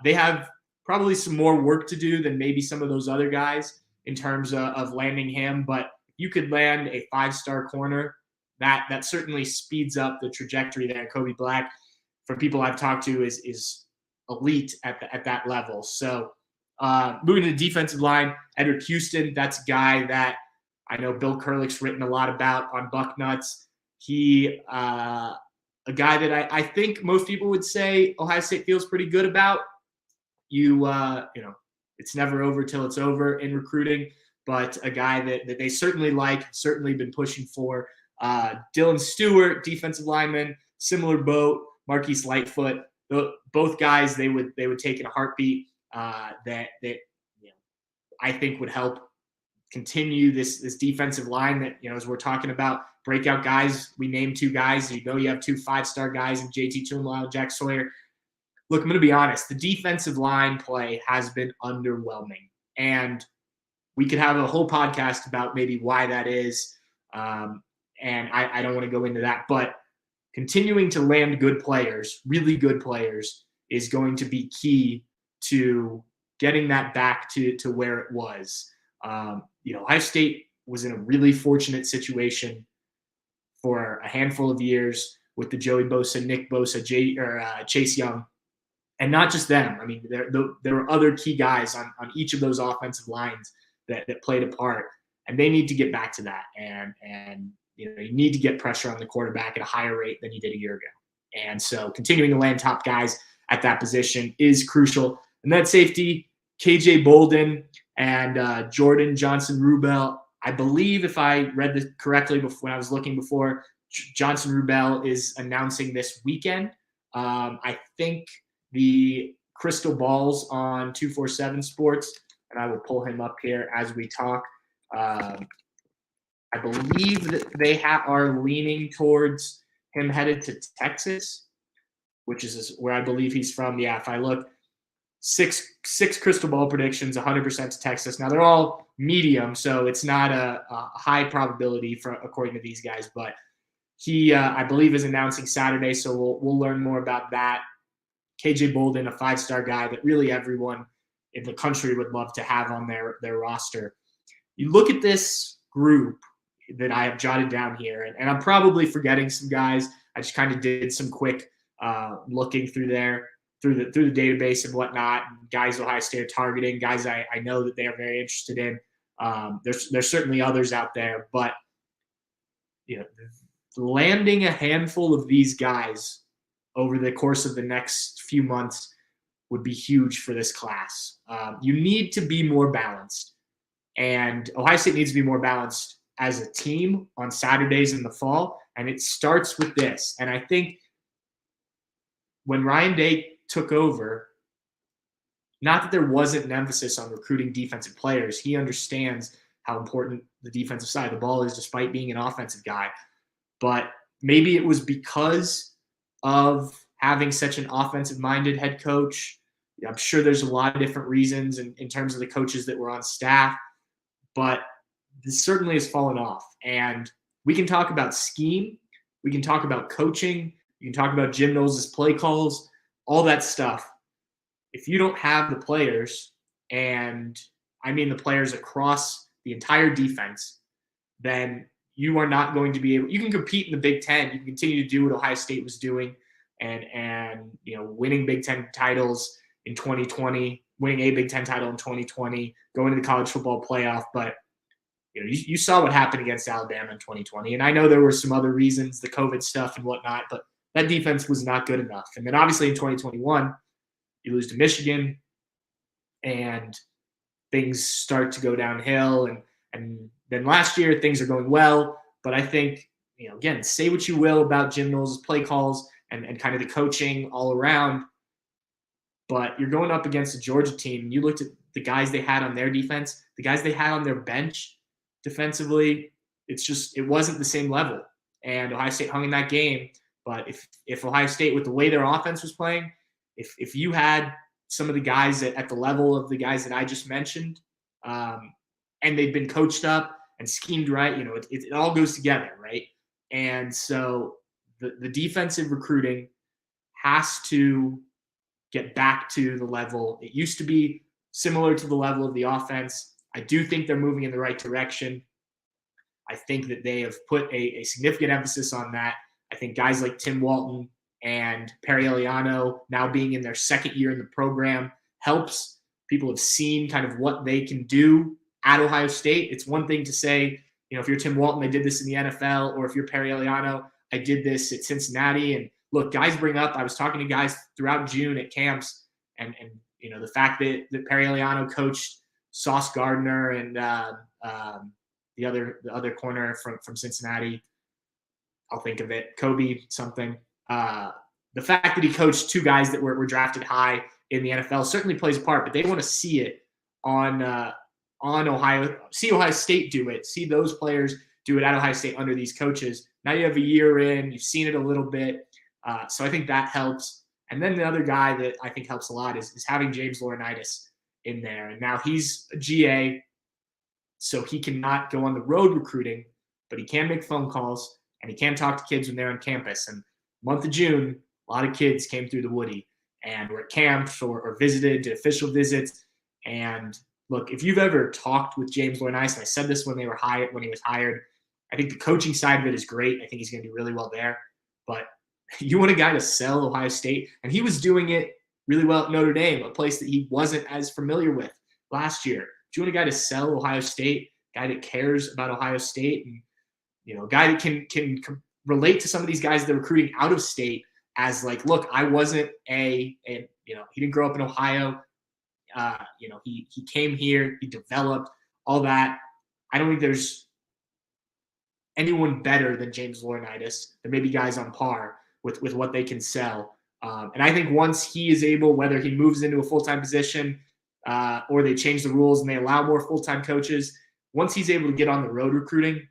They have probably some more work to do than maybe some of those other guys in terms of landing him. But if you could land a 5-star corner, that certainly speeds up the trajectory there. Kobe Black, from people I've talked to, is elite at that level. So moving to the defensive line, Edric Houston, that's a guy that I know Bill Kurlick's written a lot about on Bucknuts. He a guy that I think most people would say Ohio State feels pretty good about. It's never over till it's over in recruiting, but a guy that they certainly like, certainly been pushing for. Dylan Stewart, defensive lineman, similar boat. Marquise Lightfoot, both guys they would take in a heartbeat. That I think would help continue this defensive line that, as we're talking about breakout guys, we named 2 guys. You have 2 5-star guys in JT Tuimoloau and Jack Sawyer. Look, I'm going to be honest. The defensive line play has been underwhelming, and we could have a whole podcast about maybe why that is. and I don't want to go into that, but continuing to land good players, really good players, is going to be key to getting that back to where it was. Ohio State was in a really fortunate situation for a handful of years with the Joey Bosa, Nick Bosa, Chase Young, and not just them. I mean, there were other key guys on each of those offensive lines that played a part, and they need to get back to that. And you need to get pressure on the quarterback at a higher rate than you did a year ago. And so continuing to land top guys at that position is crucial. And that safety, KJ Bolden and Jordan Johnson-Rubel, I believe if I read this correctly when I was looking before, Johnson-Rubel is announcing this weekend. I think the crystal balls on 247 Sports, and I will pull him up here as we talk. I believe that they are leaning towards him headed to Texas, which is where I believe he's from. Yeah, if I look, six crystal ball predictions, 100% to Texas. Now, they're all medium, so it's not a high probability according to these guys. But he, I believe, is announcing Saturday, so we'll learn more about that. KJ Bolden, a 5-star guy that really everyone in the country would love to have on their roster. You look at this group that I have jotted down here, and I'm probably forgetting some guys. I just kind of did some quick looking through the database and whatnot. Guys Ohio State are targeting, guys I know that they are very interested in. There's certainly others out there, but landing a handful of these guys over the course of the next few months would be huge for this class. You need to be more balanced, and Ohio State needs to be more balanced as a team on Saturdays in the fall, and it starts with this. And I think when Ryan Day took over, not that there wasn't an emphasis on recruiting defensive players. He understands how important the defensive side of the ball is despite being an offensive guy. But maybe it was because of having such an offensive-minded head coach. I'm sure there's a lot of different reasons in terms of the coaches that were on staff, but this certainly has fallen off. And we can talk about scheme. We can talk about coaching. You can talk about Jim Knowles' play calls, all that stuff. If you don't have the players, and I mean the players across the entire defense, then you are not going to be able – you can compete in the Big Ten. You can continue to do what Ohio State was doing and winning Big Ten titles in 2020, winning a Big Ten title in 2020, going to the college football playoff. But you saw what happened against Alabama in 2020. And I know there were some other reasons, the COVID stuff and whatnot, but that defense was not good enough. And then obviously in 2021, you lose to Michigan and things start to go downhill. And then last year things are going well. But I think, again, say what you will about Jim Knowles' play calls and kind of the coaching all around, but you're going up against a Georgia team. And you looked at the guys they had on their defense, the guys they had on their bench defensively, it wasn't the same level. And Ohio State hung in that game. But if Ohio State, with the way their offense was playing, if you had some of the guys at the level of the guys that I just mentioned, and they've been coached up and schemed right, it all goes together, right? And so the defensive recruiting has to get back to the level it used to be, similar to the level of the offense. I do think they're moving in the right direction. I think that they have put a significant emphasis on that. I think guys like Tim Walton and Perry Eliano now being in their second year in the program helps. People have seen kind of what they can do at Ohio State. It's one thing to say, if you're Tim Walton, I did this in the NFL, or if you're Perry Eliano, I did this at Cincinnati. And look, guys bring up, I was talking to guys throughout June at camps, and the fact that Perry Eliano coached Sauce Gardner and the other corner from Cincinnati, I'll think of it, Kobe something. The fact that he coached two guys that were drafted high in the NFL certainly plays a part, but they want to see it on Ohio, see Ohio State do it, see those players do it at Ohio State under these coaches. Now you have a year in, you've seen it a little bit. So I think that helps. And then the other guy that I think helps a lot is having James Laurinaitis in there. And now he's a GA, so he cannot go on the road recruiting, but he can make phone calls and he can talk to kids when they're on campus. And month of June, a lot of kids came through the Woody and were at camps or visited, did official visits. And look, if you've ever talked with James Laurinaitis, and I said this when he was hired, I think the coaching side of it is great. I think he's going to do really well there. But you want a guy to sell Ohio State, and he was doing it really well at Notre Dame, a place that he wasn't as familiar with last year. Do you want a guy to sell Ohio State, a guy that cares about Ohio State, and a guy that can relate to some of these guys that are recruiting out of state as like, look, I wasn't he didn't grow up in Ohio. He came here, he developed all that. I don't think there's anyone better than James Laurinaitis. There may be guys on par with what they can sell. And I think once he is able, whether he moves into a full-time position or they change the rules and they allow more full-time coaches, once he's able to get on the road recruiting,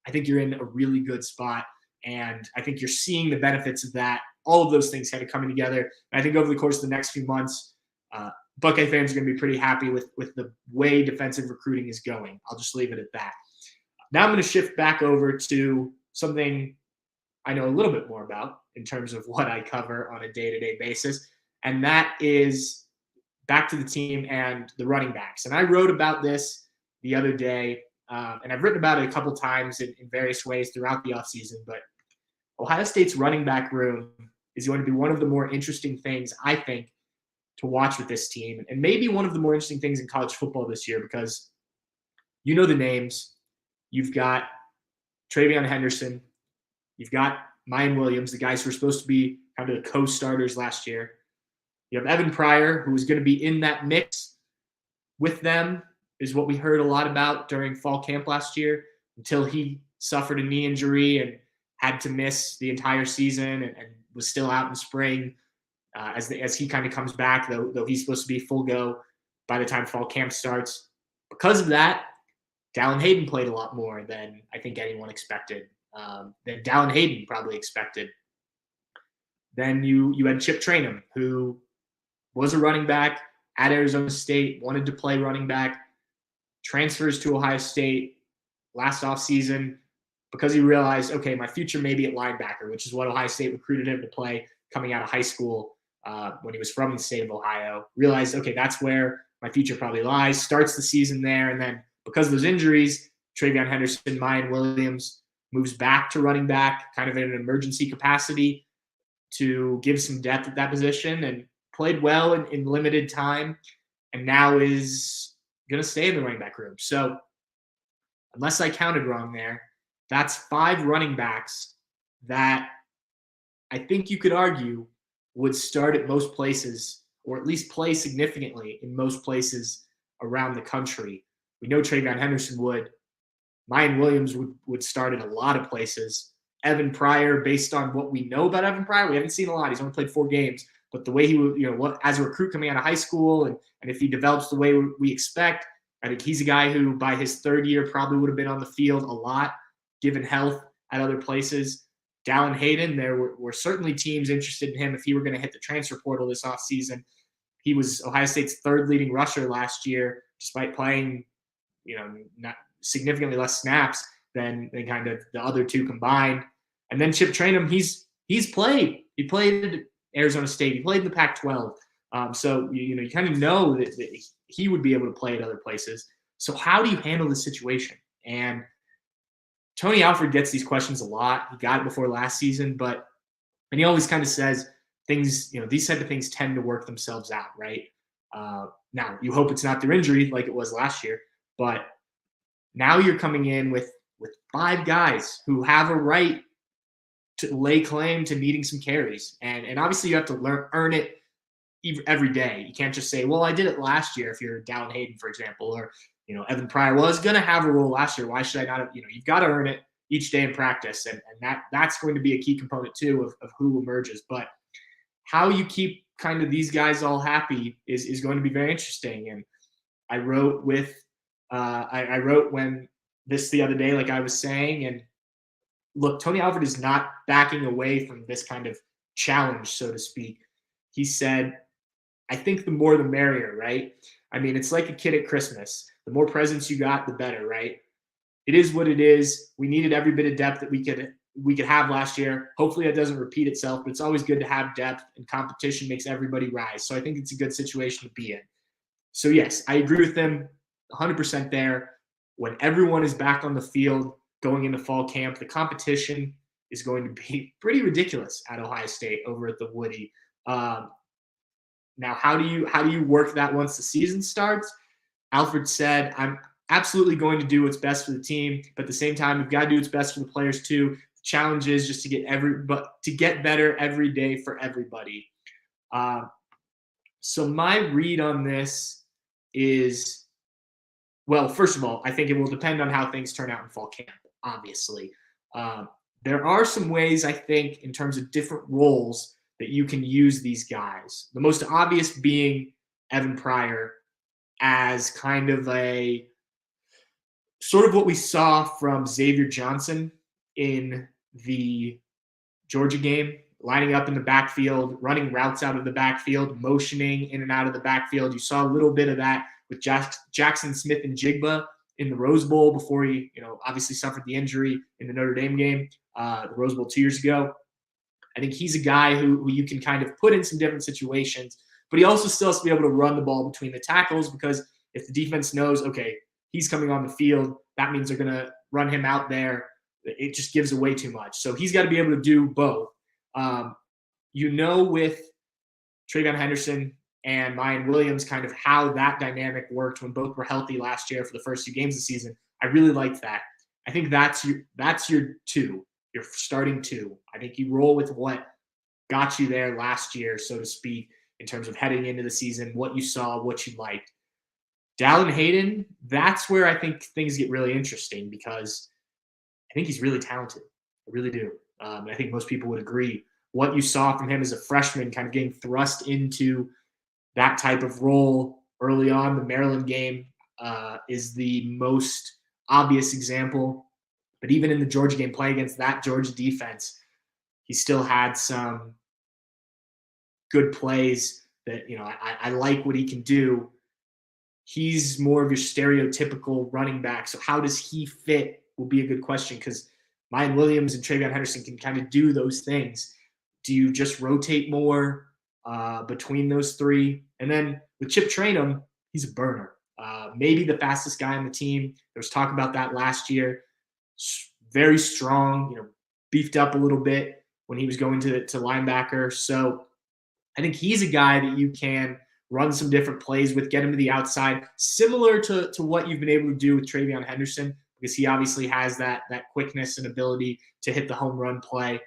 I think you're in a really good spot. And I think you're seeing the benefits of that, all of those things kind of coming together. And I think over the course of the next few months, Buckeye fans are going to be pretty happy with the way defensive recruiting is going. I'll just leave it at that. Now I'm going to shift back over to something I know a little bit more about in terms of what I cover on a day-to-day basis, and that is back to the team and the running backs. And I wrote about this the other day, and I've written about it a couple times in various ways throughout the offseason, but Ohio State's running back room is going to be one of the more interesting things, I think, to watch with this team, and maybe one of the more interesting things in college football this year, because you know the names. You've got Travion Henderson. You've got Mayan Williams, the guys who were supposed to be kind of the co-starters last year. You have Evan Pryor, who is going to be in that mix with them, is what we heard a lot about during fall camp last year, until he suffered a knee injury and had to miss the entire season and was still out in spring as he kind of comes back, though he's supposed to be full go by the time fall camp starts. Because of that, Dallin Hayden played a lot more than I think anyone expected, than Dallin Hayden probably expected. Then you had Chip Trayanum, who was a running back at Arizona State, wanted to play running back, transfers to Ohio State last offseason because he realized, okay, my future may be at linebacker, which is what Ohio State recruited him to play coming out of high school when he was from the state of Ohio. Realized, okay, that's where my future probably lies, starts the season there, and then because of those injuries, Travion Henderson, Mayan Williams moves back to running back, kind of in an emergency capacity to give some depth at that position, and played well in limited time, and now is going to stay in the running back room. So unless I counted wrong there, that's 5 running backs that I think you could argue would start at most places, or at least play significantly in most places around the country. We know Travion Henderson would. Mayan Williams would start at a lot of places. Evan Pryor, based on what we know about Evan Pryor, we haven't seen a lot. He's only played 4 games. But the way he would, as a recruit coming out of high school, and if he develops the way we expect, I think he's a guy who by his 3rd year probably would have been on the field a lot, given health at other places. Dallin Hayden, there were certainly teams interested in him if he were going to hit the transfer portal this offseason. He was Ohio State's 3rd leading rusher last year, despite playing not significantly less snaps than kind of the other 2 combined. And then Chip Trayanum, he's played. He played at Arizona State. He played in the Pac-12. So you kind of know that he would be able to play at other places. So how do you handle this situation? And Tony Alford gets these questions a lot. He got it before last season, and he always kind of says things, these type of things tend to work themselves out, right? Now, you hope it's not their injury like it was last year, but now you're coming in with 5 guys who have a right to lay claim to needing some carries. And obviously you have to earn it every day. You can't just say, well, I did it last year if you're Dallin Hayden, for example, or, Evan Pryor was going to have a role last year. Why should I not have, you've got to earn it each day in practice. And that's going to be a key component too of who emerges. But how you keep kind of these guys all happy is going to be very interesting. And I wrote I wrote when this the other day, like I was saying, and look, Tony Alford is not backing away from this kind of challenge, so to speak. He said, I think the more the merrier, right? I mean, it's like a kid at Christmas. The more presents you got, the better, right? it is what it is. We needed every bit of depth that we could have last year. Hopefully that doesn't repeat itself, but it's always good to have depth, and competition makes everybody rise. So I think it's a good situation to be in. So yes, I agree with them 100% there. When everyone is back on the field going into fall camp, the competition is going to be pretty ridiculous at Ohio State over at the Woody. Now, how do you work that once the season starts? Alfred said, I'm absolutely going to do what's best for the team, but at the same time, we've got to do what's best for the players too. The challenge is just to get better every day for everybody. So my read on this is, well, first of all, I think it will depend on how things turn out in fall camp, obviously. There are some ways, I think, in terms of different roles that you can use these guys. The most obvious being Evan Pryor as kind of a sort of what we saw from Xavier Johnson in the Georgia game, lining up in the backfield, running routes out of the backfield, motioning in and out of the backfield. You saw a little bit of that with Jackson Smith and Jigba in the Rose Bowl before he, obviously suffered the injury in the Notre Dame game, the Rose Bowl 2 years ago. I think he's a guy who you can kind of put in some different situations, but he also still has to be able to run the ball between the tackles, because if the defense knows, okay, he's coming on the field, that means they're going to run him out there. It just gives away too much. So he's got to be able to do both. With TreVeyon Henderson and Mayan Williams, kind of how that dynamic worked when both were healthy last year for the first 2 games of the season. I really liked that. I think that's your two, your starting two. I think you roll with what got you there last year, so to speak, in terms of heading into the season, what you saw, what you liked. Dallin Hayden, that's where I think things get really interesting, because I think he's really talented. I really do. I think most people would agree. What you saw from him as a freshman, kind of getting thrust into that type of role early on, the Maryland game is the most obvious example. But even in the Georgia game, playing against that Georgia defense, he still had some good plays that, I like what he can do. He's more of your stereotypical running back. So how does he fit will be a good question, because Mayan Williams and TreVeyon Henderson can kind of do those things. Do you just rotate more between those three? And then with Chip Trayanum, he's a burner. Maybe the fastest guy on the team. There was talk about that last year. Very strong, beefed up a little bit when he was going to linebacker. So I think he's a guy that you can run some different plays with, get him to the outside, similar to what you've been able to do with TreVeyon Henderson, because he obviously has that quickness and ability to hit the home run play.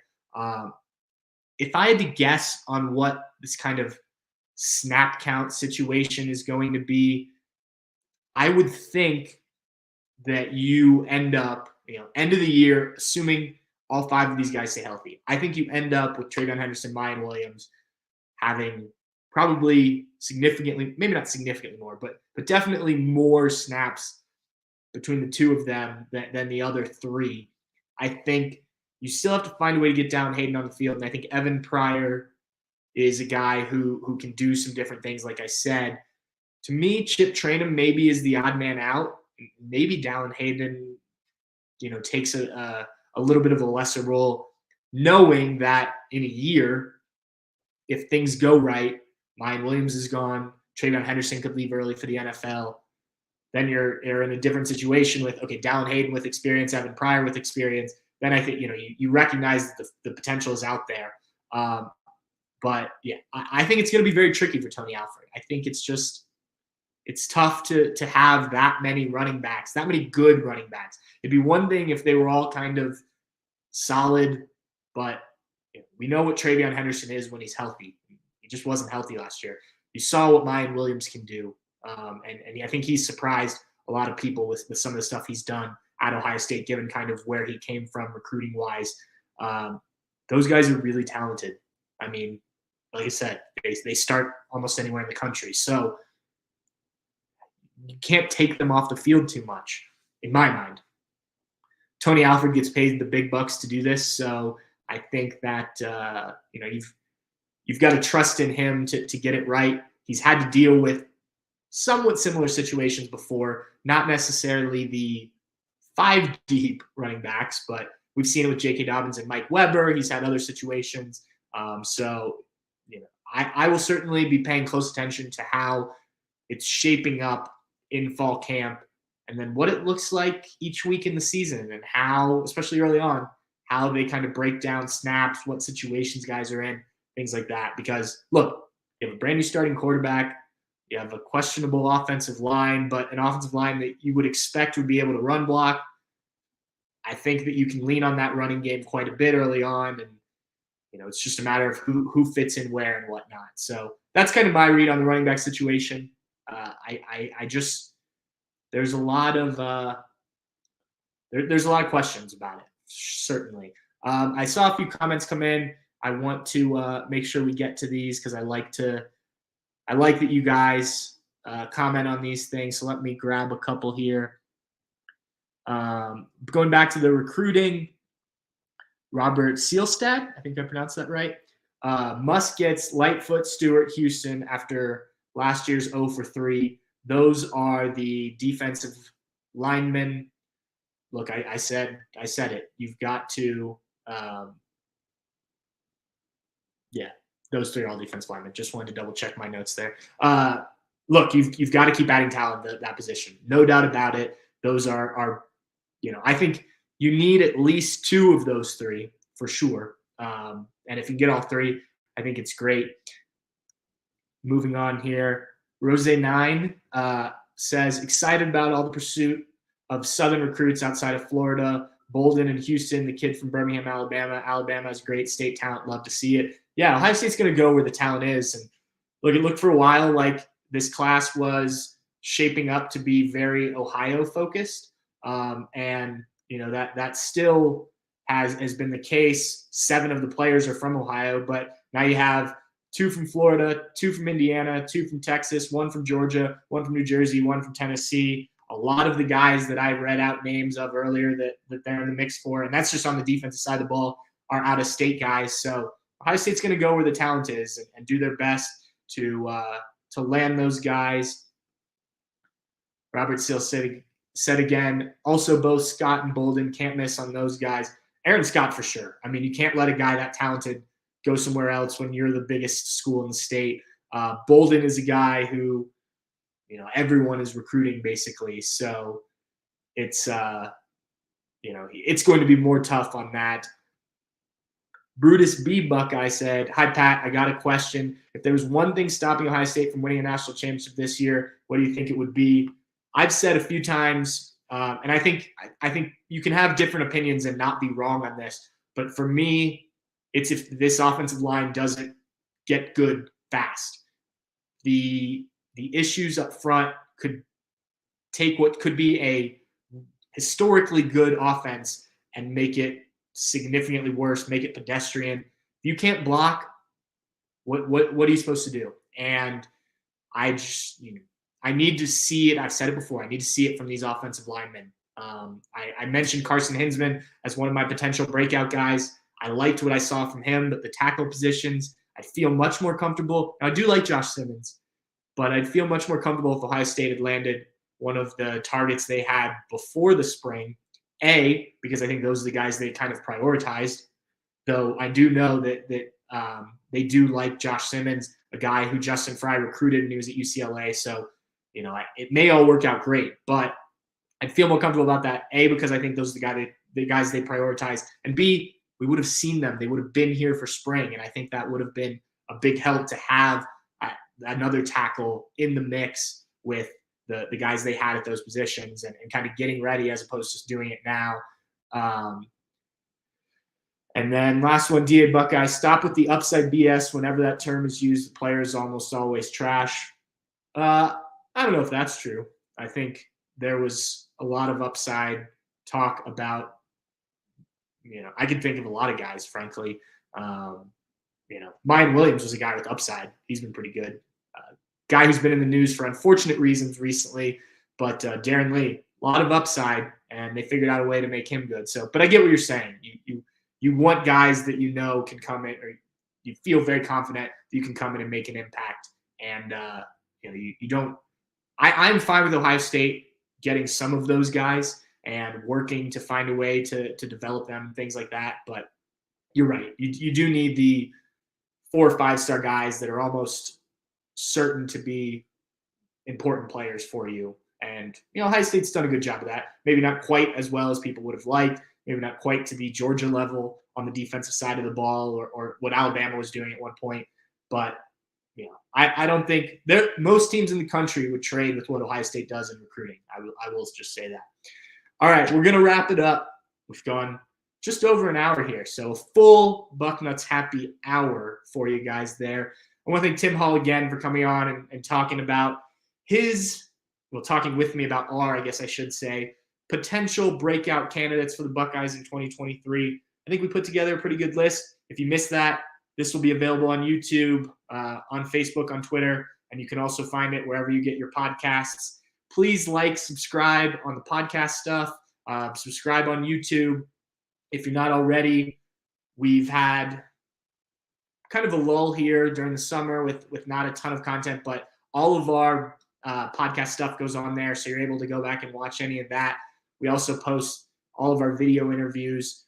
If I had to guess on what this kind of snap count situation is going to be, I would think that you end up, end of the year, assuming all 5 of these guys stay healthy, I think you end up with TreVeyon Henderson, Mayan Williams having probably significantly, maybe not significantly more, but definitely more snaps between the 2 of them than the other 3. I think you still have to find a way to get Dallin Hayden on the field, and I think Evan Pryor is a guy who can do some different things, like I said. To me, Chip Trayanum maybe is the odd man out. Maybe Dallin Hayden, takes a little bit of a lesser role, knowing that in a year, if things go right, Mayan Williams is gone, TreVeyon Henderson could leave early for the NFL. Then you're in a different situation with, okay, Dallin Hayden with experience, Evan Pryor with experience. Then I think, you recognize that the potential is out there. But yeah, I think it's going to be very tricky for Tony Alford. I think it's tough to have that many running backs, that many good running backs. It'd be one thing if they were all kind of solid, but we know what TreVeyon Henderson is when he's healthy. He just wasn't healthy last year. You saw what Mayan Williams can do. And I think he's surprised a lot of people with some of the stuff he's done at Ohio State, given kind of where he came from recruiting-wise. Those guys are really talented. I mean, like I said, they start almost anywhere in the country. So you can't take them off the field too much, in my mind. Tony Alford gets paid the big bucks to do this, so I think that you've got to trust in him to get it right. He's had to deal with somewhat similar situations before, not necessarily the 5 deep running backs, but we've seen it with J.K. Dobbins and Mike Weber. He's had other situations. So, I will certainly be paying close attention to how it's shaping up in fall camp, and then what it looks like each week in the season, and how, especially early on, how they kind of break down snaps, what situations guys are in, things like that. Because look, you have a brand new starting quarterback, you have a questionable offensive line, but an offensive line that you would expect would be able to run block. I think that you can lean on that running game quite a bit early on, and it's just a matter of who fits in where and whatnot. So that's kind of my read on the running back situation. I just there's a lot of there's a lot of questions about it, certainly. I saw a few comments come in. I want to make sure we get to these because I like that you guys comment on these things. So let me grab a couple here. Going back to the recruiting, Robert Sealstad, I think I pronounced that right. Musk gets Lightfoot, Stewart, Houston after last year's 0 for 3. Those are the defensive linemen. Look, I said it. You've got to, those 3 are all defensive linemen. Just wanted to double check my notes there. Look, you've got to keep adding talent at that position. No doubt about it. Those are I think you need at least 2 of those 3 for sure. And if you get all 3, I think it's great. Moving on here, Rose9 says, excited about all the pursuit of Southern recruits outside of Florida. Bolden and Houston, the kid from Birmingham, Alabama. Alabama has great state talent. Love to see it. Yeah, Ohio State's going to go where the talent is. And look, it looked for a while like this class was shaping up to be very Ohio focused. And that still has been the case. 7 of the players are from Ohio, but now you have 2 from Florida, 2 from Indiana, 2 from Texas, 1 from Georgia, 1 from New Jersey, 1 from Tennessee. A lot of the guys that I read out names of earlier that they're in the mix for, and that's just on the defensive side of the ball, are out-of-state guys. So Ohio State's going to go where the talent is and do their best to land those guys. Robert Seal said again, also both Scott and Bolden, can't miss on those guys. Aaron Scott for sure. I mean, you can't let a guy that talented go somewhere else when you're the biggest school in the state. Bolden is a guy who, everyone is recruiting basically. So it's, it's going to be more tough on that. Brutus B. Buckeye said, hi, Pat, I got a question. If there was one thing stopping Ohio State from winning a national championship this year, what do you think it would be? I've said a few times, and I think you can have different opinions and not be wrong on this. But for me, it's if this offensive line doesn't get good fast. The issues up front could take what could be a historically good offense and make it significantly worse, make it pedestrian. If you can't block, what are you supposed to do? And I need to see it. I've said it before. I need to see it from these offensive linemen. I mentioned Carson Hinsman as one of my potential breakout guys. I liked what I saw from him, but the tackle positions, I feel much more comfortable. Now, I do like Josh Simmons, but I'd feel much more comfortable if Ohio State had landed one of the targets they had before the spring. Because I think those are the guys they kind of prioritized, though I do know that they do like Josh Simmons, a guy who Justin Fry recruited and he was at UCLA. So, it may all work out great, but I'd feel more comfortable about that. Because I think those are the guys they prioritize, and B, we would have seen them. They would have been here for spring, and I think that would have been a big help to have another tackle in the mix with the guys they had at those positions and kind of getting ready as opposed to just doing it now. And then last one, DA Buckeye, stop with the upside BS. Whenever that term is used, the player is almost always trash. I don't know if that's true. I think there was a lot of upside talk about, I can think of a lot of guys, frankly. Mayan Williams was a guy with upside. He's been pretty good. Guy who's been in the news for unfortunate reasons recently, but Darren Lee, a lot of upside, and they figured out a way to make him good. So, but I get what you're saying. You want guys that can come in, or you feel very confident that you can come in and make an impact. And you don't. I'm fine with Ohio State getting some of those guys. and working to find a way to develop them and things like that. But you're right. You do need the 4 or 5-star guys that are almost certain to be important players for you. And, Ohio State's done a good job of that. Maybe not quite as well as people would have liked, maybe not quite to the Georgia level on the defensive side of the ball or what Alabama was doing at one point. But, I don't think most teams in the country would trade with what Ohio State does in recruiting. I will just say that. All right, we're going to wrap it up. We've gone just over an hour here. So a full Bucknuts Happy Hour for you guys there. I want to thank Tim Hall again for coming on and talking about talking with me about I guess I should say, potential breakout candidates for the Buckeyes in 2023. I think we put together a pretty good list. If you missed that, this will be available on YouTube, on Facebook, on Twitter, and you can also find it wherever you get your podcasts. Please subscribe on the podcast stuff, subscribe on YouTube. If you're not already, we've had kind of a lull here during the summer with not a ton of content, but all of our podcast stuff goes on there, so you're able to go back and watch any of that. We also post all of our video interviews.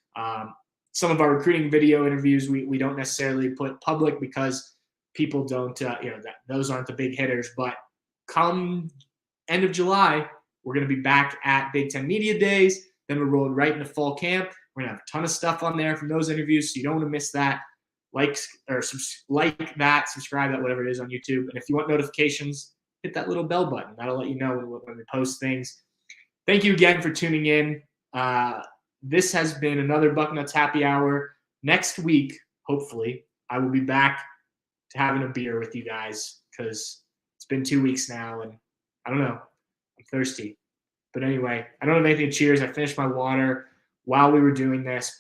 Some of our recruiting video interviews we don't necessarily put public because people don't, those aren't the big hitters. But come end of July, we're going to be back at Big Ten Media Days. Then we're rolling right into fall camp. We're going to have a ton of stuff on there from those interviews, so you don't want to miss that. Like that, subscribe that, whatever it is on YouTube. And if you want notifications, hit that little bell button. That'll let you know when we post things. Thank you again for tuning in. This has been another Bucknuts Happy Hour. Next week, hopefully, I will be back to having a beer with you guys because it's been 2 weeks now, and I don't know. I'm thirsty. But anyway, I don't have anything to cheers. I finished my water while we were doing this.